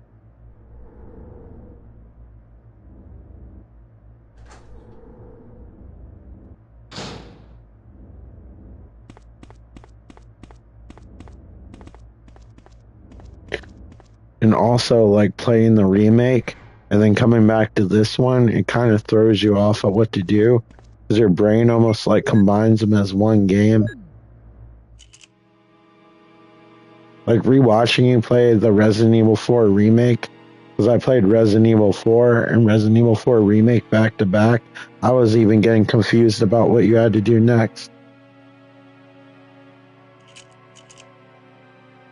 And also like playing the remake and then coming back to this one, it kind of throws you off of what to do because your brain almost like combines them as one game. Like rewatching you play the Resident Evil 4 remake, because I played Resident Evil 4 and Resident Evil 4 remake back to back. I was even getting confused about what you had to do next.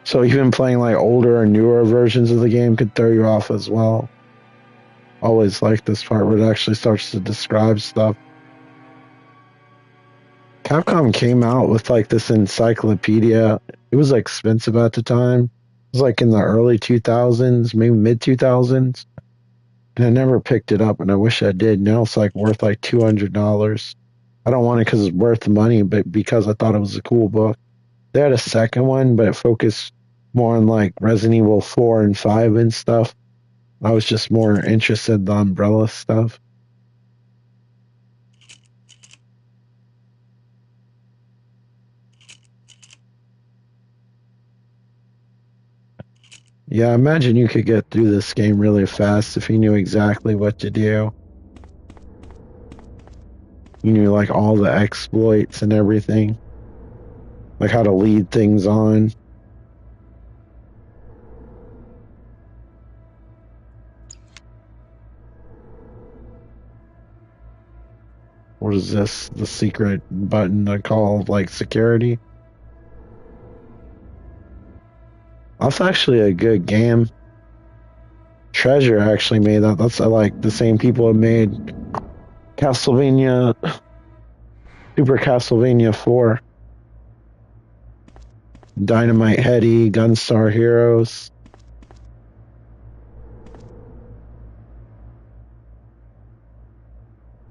So even playing like older or newer versions of the game could throw you off as well. Always like this part where it actually starts to describe stuff. Capcom came out with like this encyclopedia. It was expensive at the time. It was like in the early 2000s, maybe mid 2000s. And I never picked it up, and I wish I did. Now it's like worth like $200. I don't want it because it's worth the money, but because I thought it was a cool book. They had a second one, but it focused more on like Resident Evil 4 and 5 and stuff. I was just more interested in the Umbrella stuff. Yeah, I imagine you could get through this game really fast if you knew exactly what to do. You knew like all the exploits and everything, like how to lead things on. What is this? The secret button to call like security? That's actually a good game. Treasure actually made that. That's like the same people who made Castlevania, Super Castlevania 4, Dynamite Heady, Gunstar Heroes.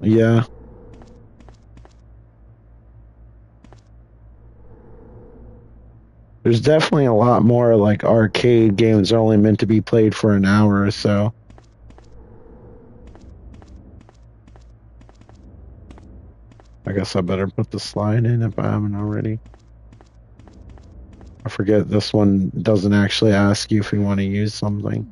Yeah. There's definitely a lot more like arcade games are only meant to be played for an hour or so. I guess I better put the slide in if I haven't already. I forget this one doesn't actually ask you if you want to use something.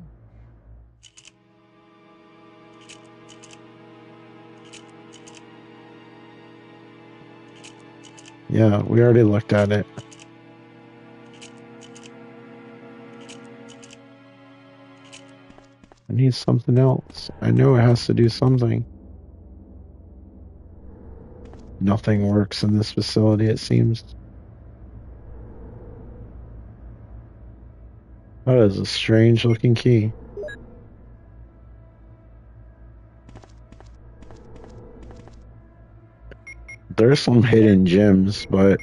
Yeah, we already looked at it. I need something else. I know it has to do something. Nothing works in this facility, it seems. That is a strange looking key. There's some hidden gems, but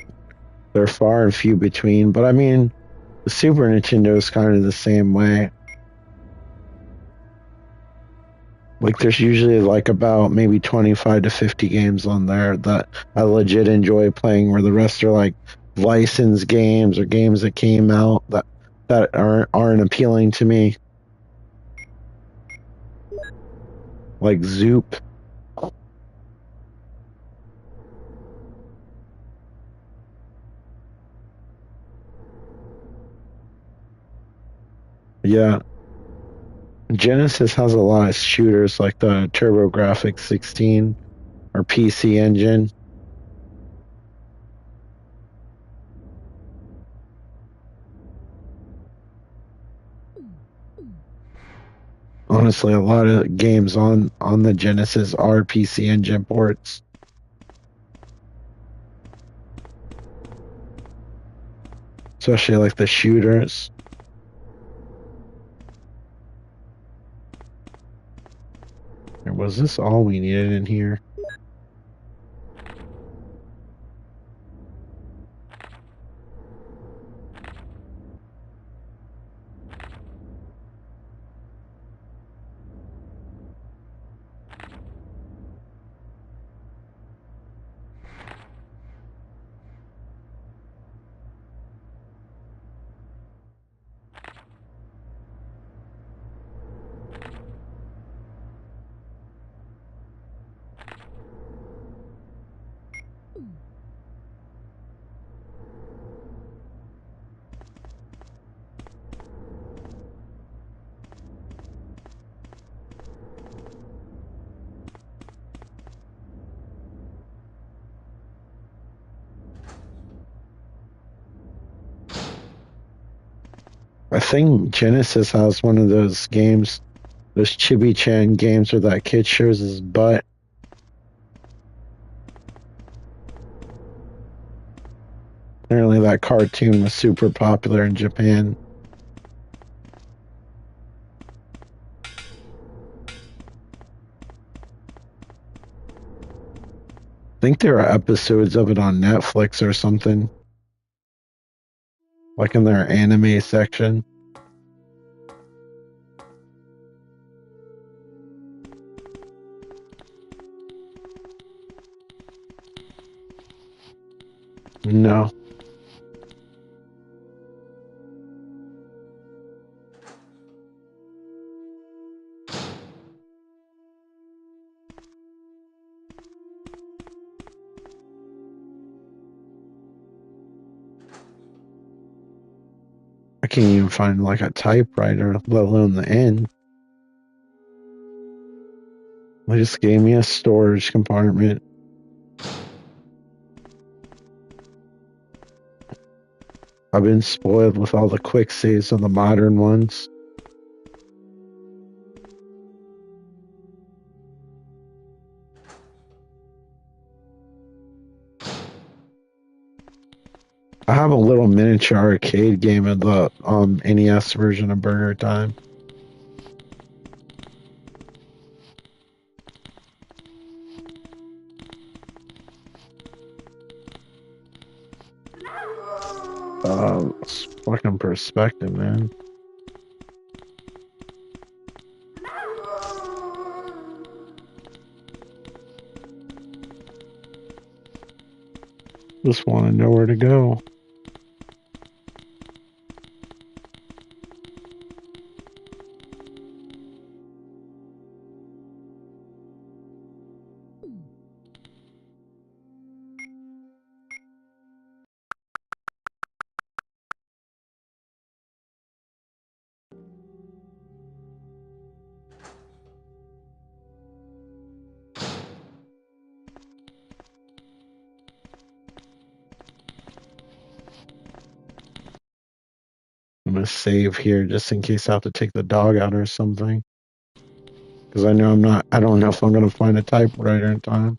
they're far and few between. But I mean, the Super Nintendo is kind of the same way. Like there's usually like about maybe 25 to 50 games on there that I legit enjoy playing, where the rest are like licensed games or games that came out that aren't appealing to me. Like Zoop. Yeah. Genesis has a lot of shooters like the TurboGrafx 16 or PC Engine. Honestly, a lot of games on the Genesis are PC Engine ports. Especially like the shooters. Was this all we needed in here? I think Genesis has one of those games, those Chibi Chan games where that kid shows his butt. Apparently, that cartoon was super popular in Japan. I think there are episodes of it on Netflix or something, like in their anime section. No. I can't even find like a typewriter, let alone the end. They just gave me a storage compartment. I've been spoiled with all the quick saves on the modern ones. I have a little miniature arcade game of the NES version of Burger Time. It's fucking perspective, man. Just want to know where to go. I'm gonna save here just in case I have to take the dog out or something. Because I don't know if I'm gonna find a typewriter in time.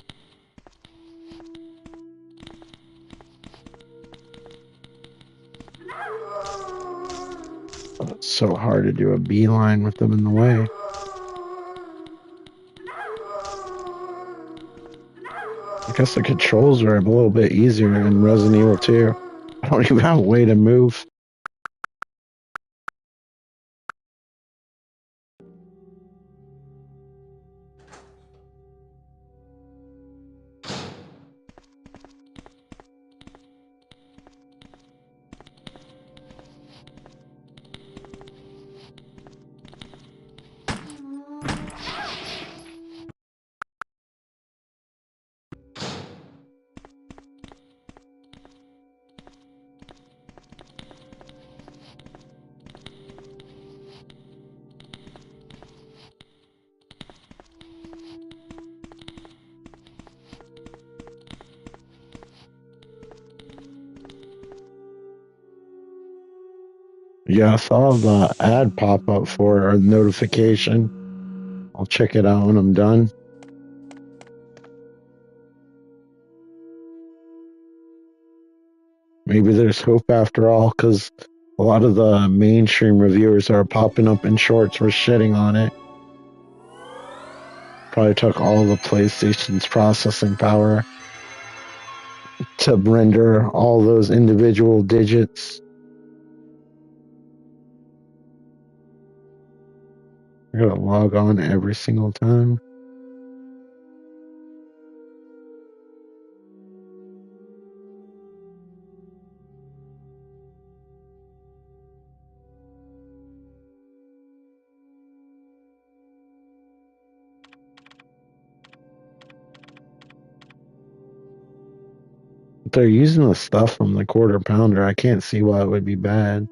Oh, it's so hard to do a beeline with them in the way. I guess the controls are a little bit easier in Resident Evil 2. I don't even have a way to move. Yeah, I saw the ad pop up for a notification. I'll check it out when I'm done. Maybe there's hope after all, because a lot of the mainstream reviewers are popping up in shorts for shitting on it. Probably took all the PlayStation's processing power to render all those individual digits. I gotta log on every single time. If they're using the stuff from the Quarter Pounder, I can't see why it would be bad.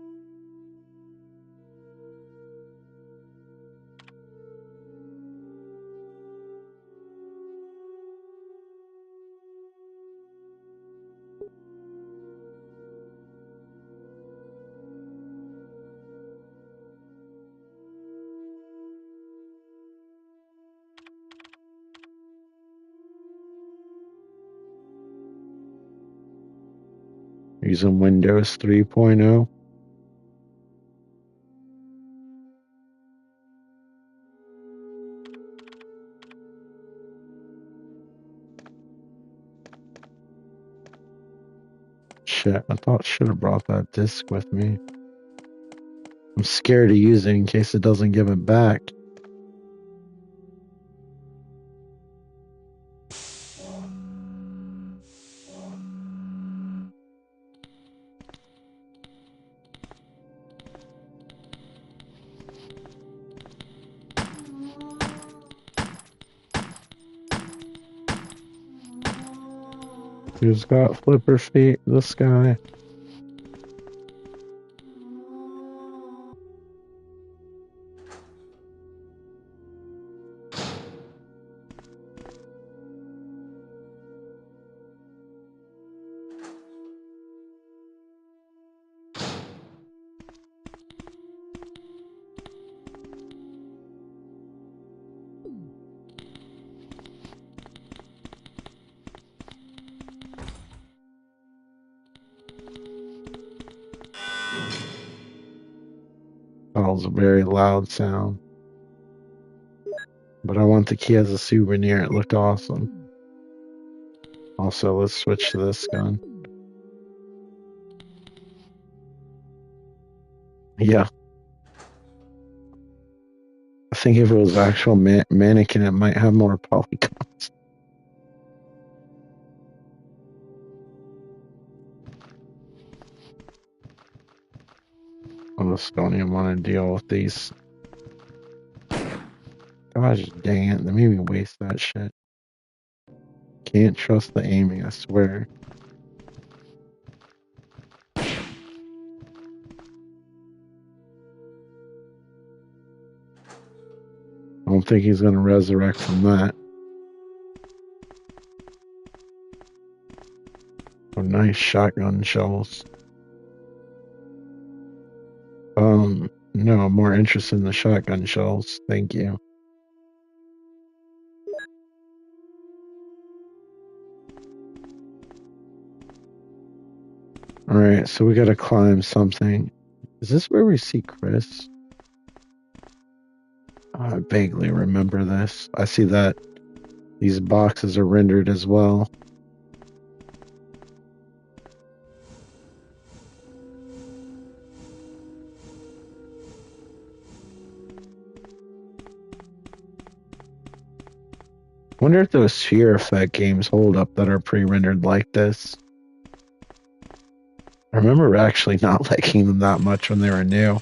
Using Windows 3.0. Shit, I thought I should have brought that disc with me. I'm scared to use it in case it doesn't give it back. Who's got flipper feet? This guy. was a very loud sound. But I want the key as a souvenir. It looked awesome. Also, let's switch to this gun. Yeah. I think if it was actual mannequin, it might have more polygons. I just don't even want to deal with these. Gosh dang it, they made me waste that shit. Can't trust the aiming, I swear. I don't think he's gonna resurrect from that. Oh, nice shotgun shells. No, I'm more interested in the shotgun shells. Thank you. Alright, so we gotta climb something. Is this where we see Chris? I vaguely remember this. I see that these boxes are rendered as well. Wonder if those Sphere Effect games hold up that are pre-rendered like this. I remember actually not liking them that much when they were new.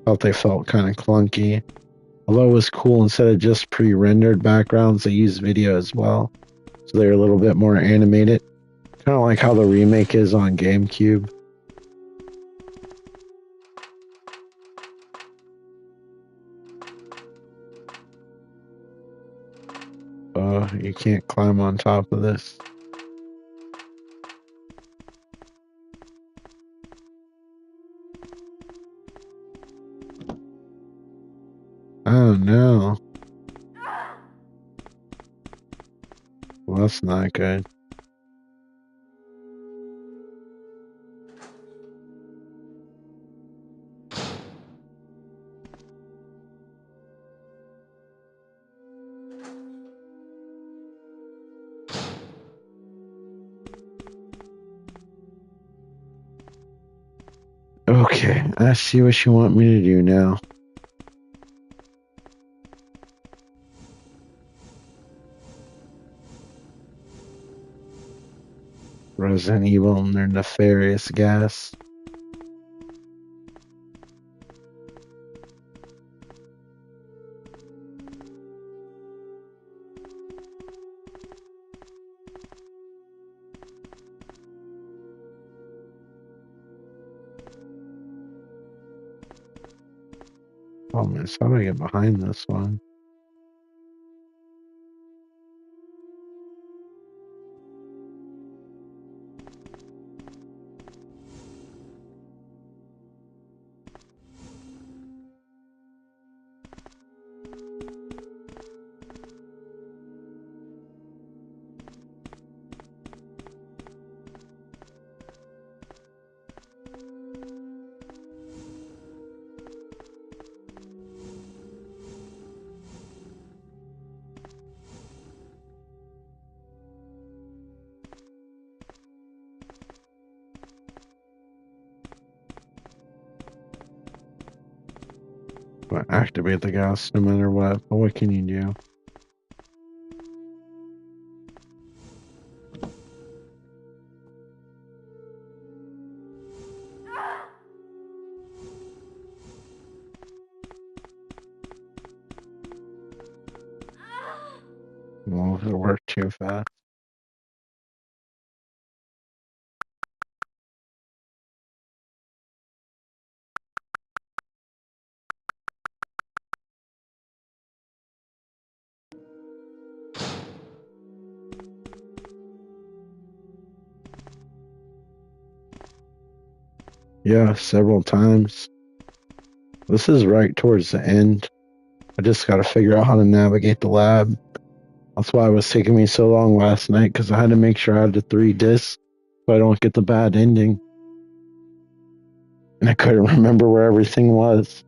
Thought they felt kind of clunky. Although it was cool, instead of just pre-rendered backgrounds, they used video as well. So they're a little bit more animated. Kind of like how the remake is on GameCube. You can't climb on top of this. Oh no. Well, that's not good. Okay, I see what you want me to do now. Resident Evil and their nefarious gas. Oh man, how do I get behind this one? But activate the gas no matter what. But what can you do? Well, it worked too fast. Yeah, several times. This is right towards the end. I just got to figure out how to navigate the lab. That's why it was taking me so long last night, because I had to make sure I had the 3 discs so I don't get the bad ending. I couldn't remember where everything was.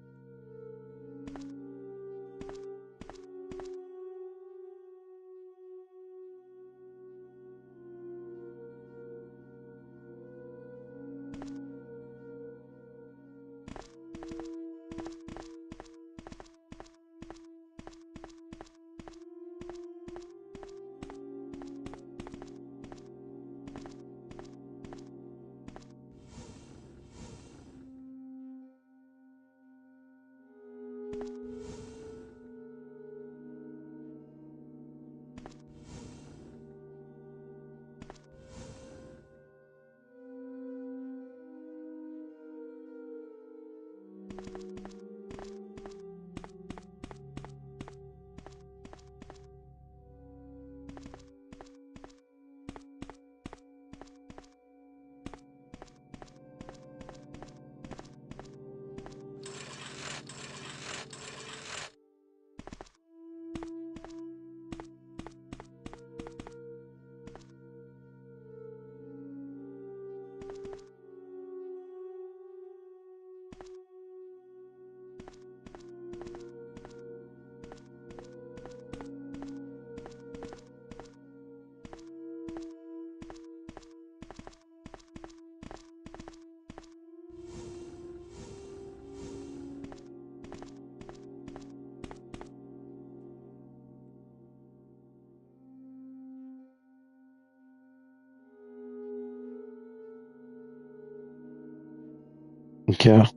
Yeah,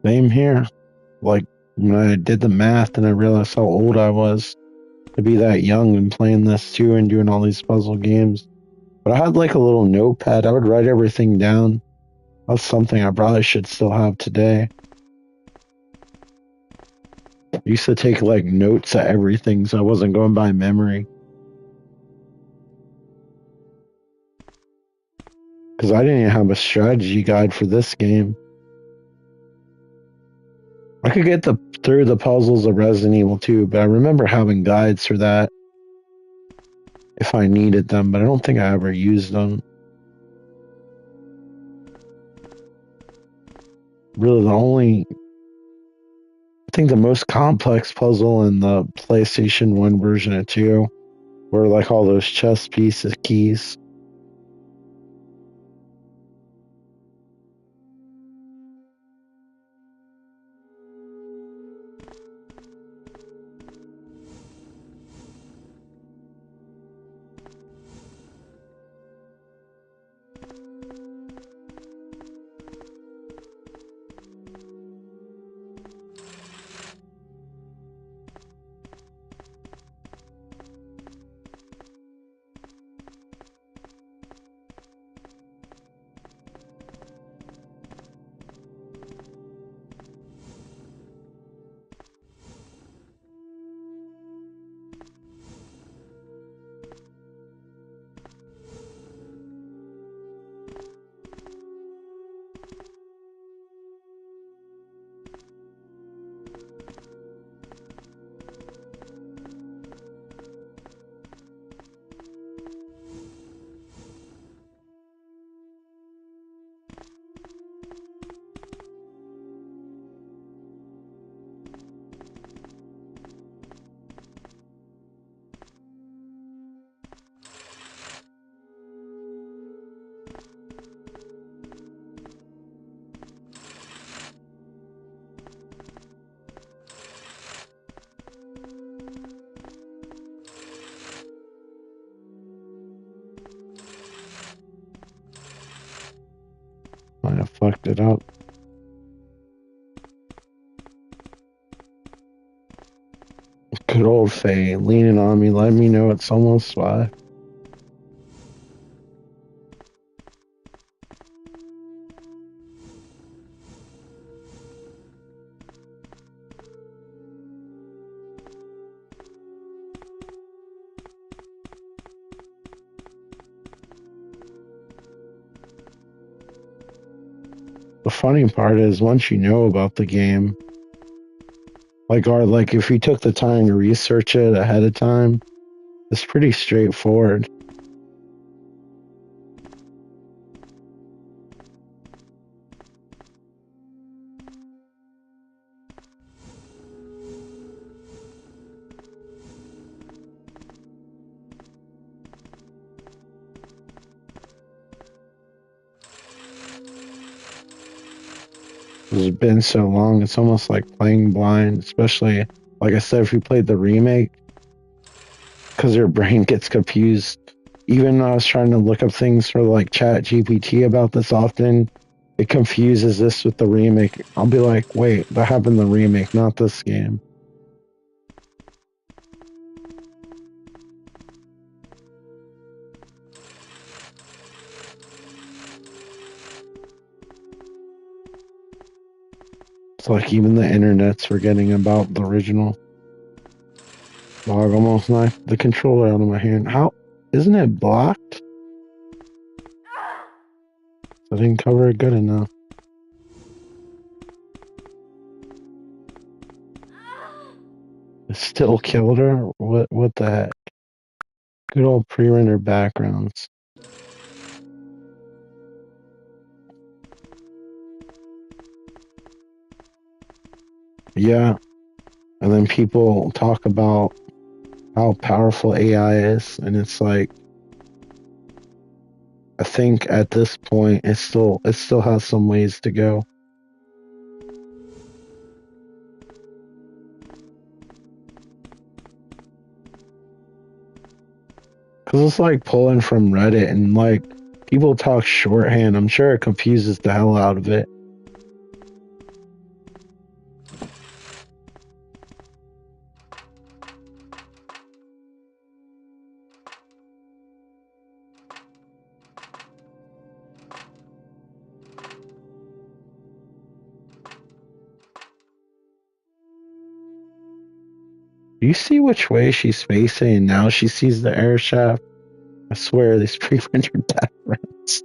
same here. Like, when I did the math and I realized how old I was to be that young and playing this too and doing all these puzzle games. But I had like a little notepad. I would write everything down. That's something I probably should still have today. I used to take like notes of everything so I wasn't going by memory. Because I didn't even have a strategy guide for this game. I could get through the puzzles of Resident Evil 2, but I remember having guides for that if I needed them, but I don't think I ever used them. Really, I think the most complex puzzle in the PlayStation 1 version of 2 were like all those chess pieces, keys. Might have fucked it up. Good old Faye leaning on me, letting me know it's almost 5. The funny part is once you know about the game, like if you took the time to research it ahead of time, it's pretty straightforward. It's been so long, it's almost like playing blind, especially, like I said, if you played the remake, because your brain gets confused. Even though I was trying to look up things for like Chat GPT about this often, it confuses this with the remake. I'll be like, wait, that happened in the remake, not this game. It's like even the internet's forgetting about the original. Dog almost knocked the controller out of my hand. How isn't it blocked? I didn't cover it good enough. It still killed her? What the heck? Good old pre-rendered backgrounds. Yeah. And then people talk about how powerful AI is, and it's like, I think at this point it still has some ways to go. Cause it's like pulling from Reddit, and like people talk shorthand. I'm sure it confuses the hell out of it. Do you see which way she's facing? And now she sees the air shaft. I swear, these pre-rendered backgrounds.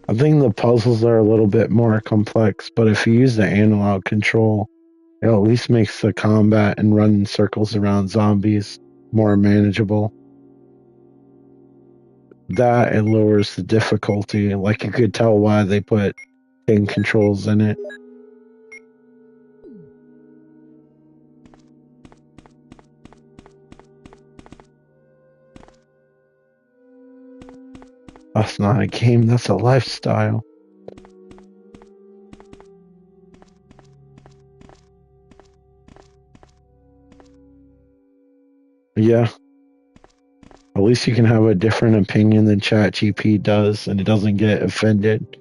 I think the puzzles are a little bit more complex, but if you use the analog control, it at least makes the combat and running circles around zombies more manageable. That it lowers the difficulty. Like you could tell why they put 10 controls in it. That's not a game, that's a lifestyle. Yeah. At least you can have a different opinion than ChatGPT does, and it doesn't get offended.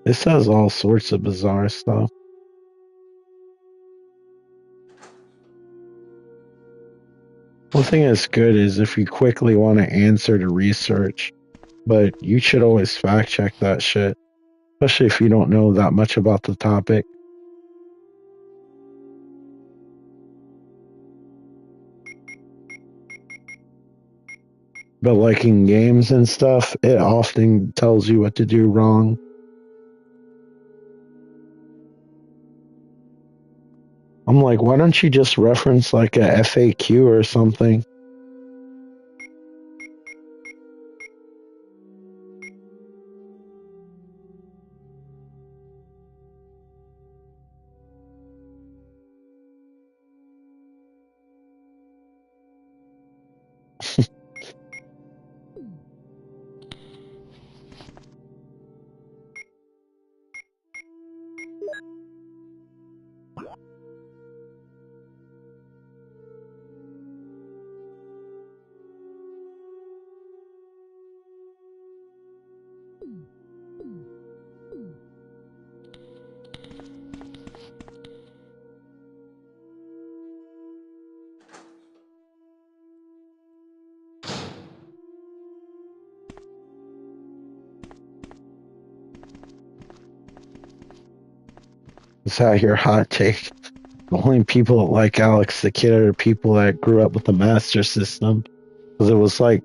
This has all sorts of bizarre stuff. One thing that's good is if you quickly want to answer to research, but you should always fact check that shit, especially if you don't know that much about the topic. But like in games and stuff, it often tells you what to do wrong. I'm like, why don't you just reference like a FAQ or something? Is that your hot take? The only people like Alex the Kid are people that grew up with the Master System. Because it was like,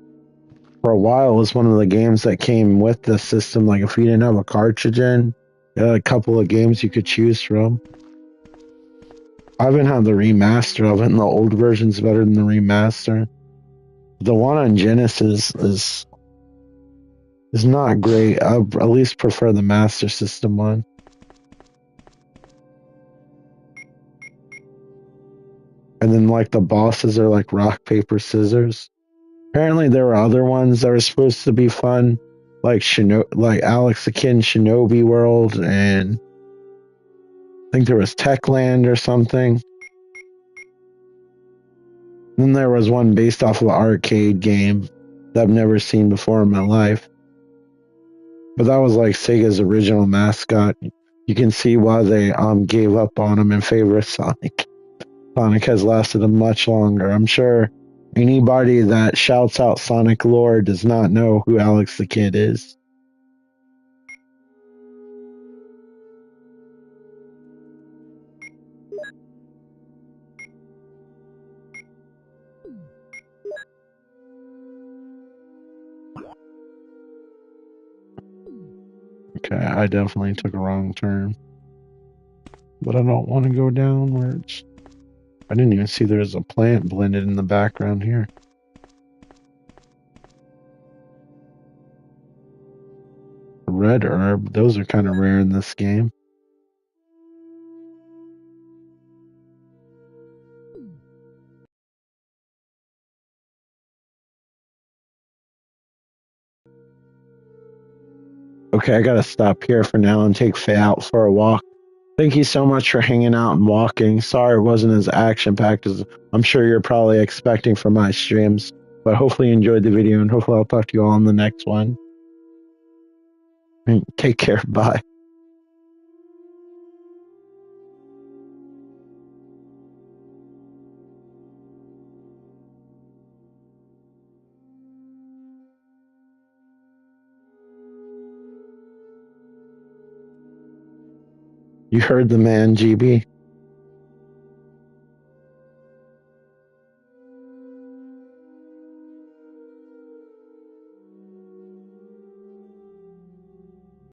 for a while, it was one of the games that came with the system. Like, if you didn't have a cartridge in, you had a couple of games you could choose from. I haven't had the remaster of it, and the old version's better than the remaster. The one on Genesis is It's not great. I at least prefer the Master System one. And then like the bosses are like rock, paper, scissors. Apparently there were other ones that were supposed to be fun, like like Alex the Kid in Shinobi World, and I think there was Techland or something. Then there was one based off of an arcade game that I've never seen before in my life. But that was like Sega's original mascot. You can see why they gave up on him in favor of Sonic. Sonic has lasted a much longer. I'm sure anybody that shouts out Sonic lore does not know who Alex the Kid is. Okay, I definitely took a wrong turn. But I don't want to go downwards. I didn't even see there's a plant blended in the background here. Red herb, those are kind of rare in this game. Okay, I gotta stop here for now and take Faye out for a walk. Thank you so much for hanging out and walking. Sorry it wasn't as action packed as I'm sure you're probably expecting from my streams, but hopefully you enjoyed the video and hopefully I'll talk to you all on the next one. Take care. Bye. You heard the man, GB.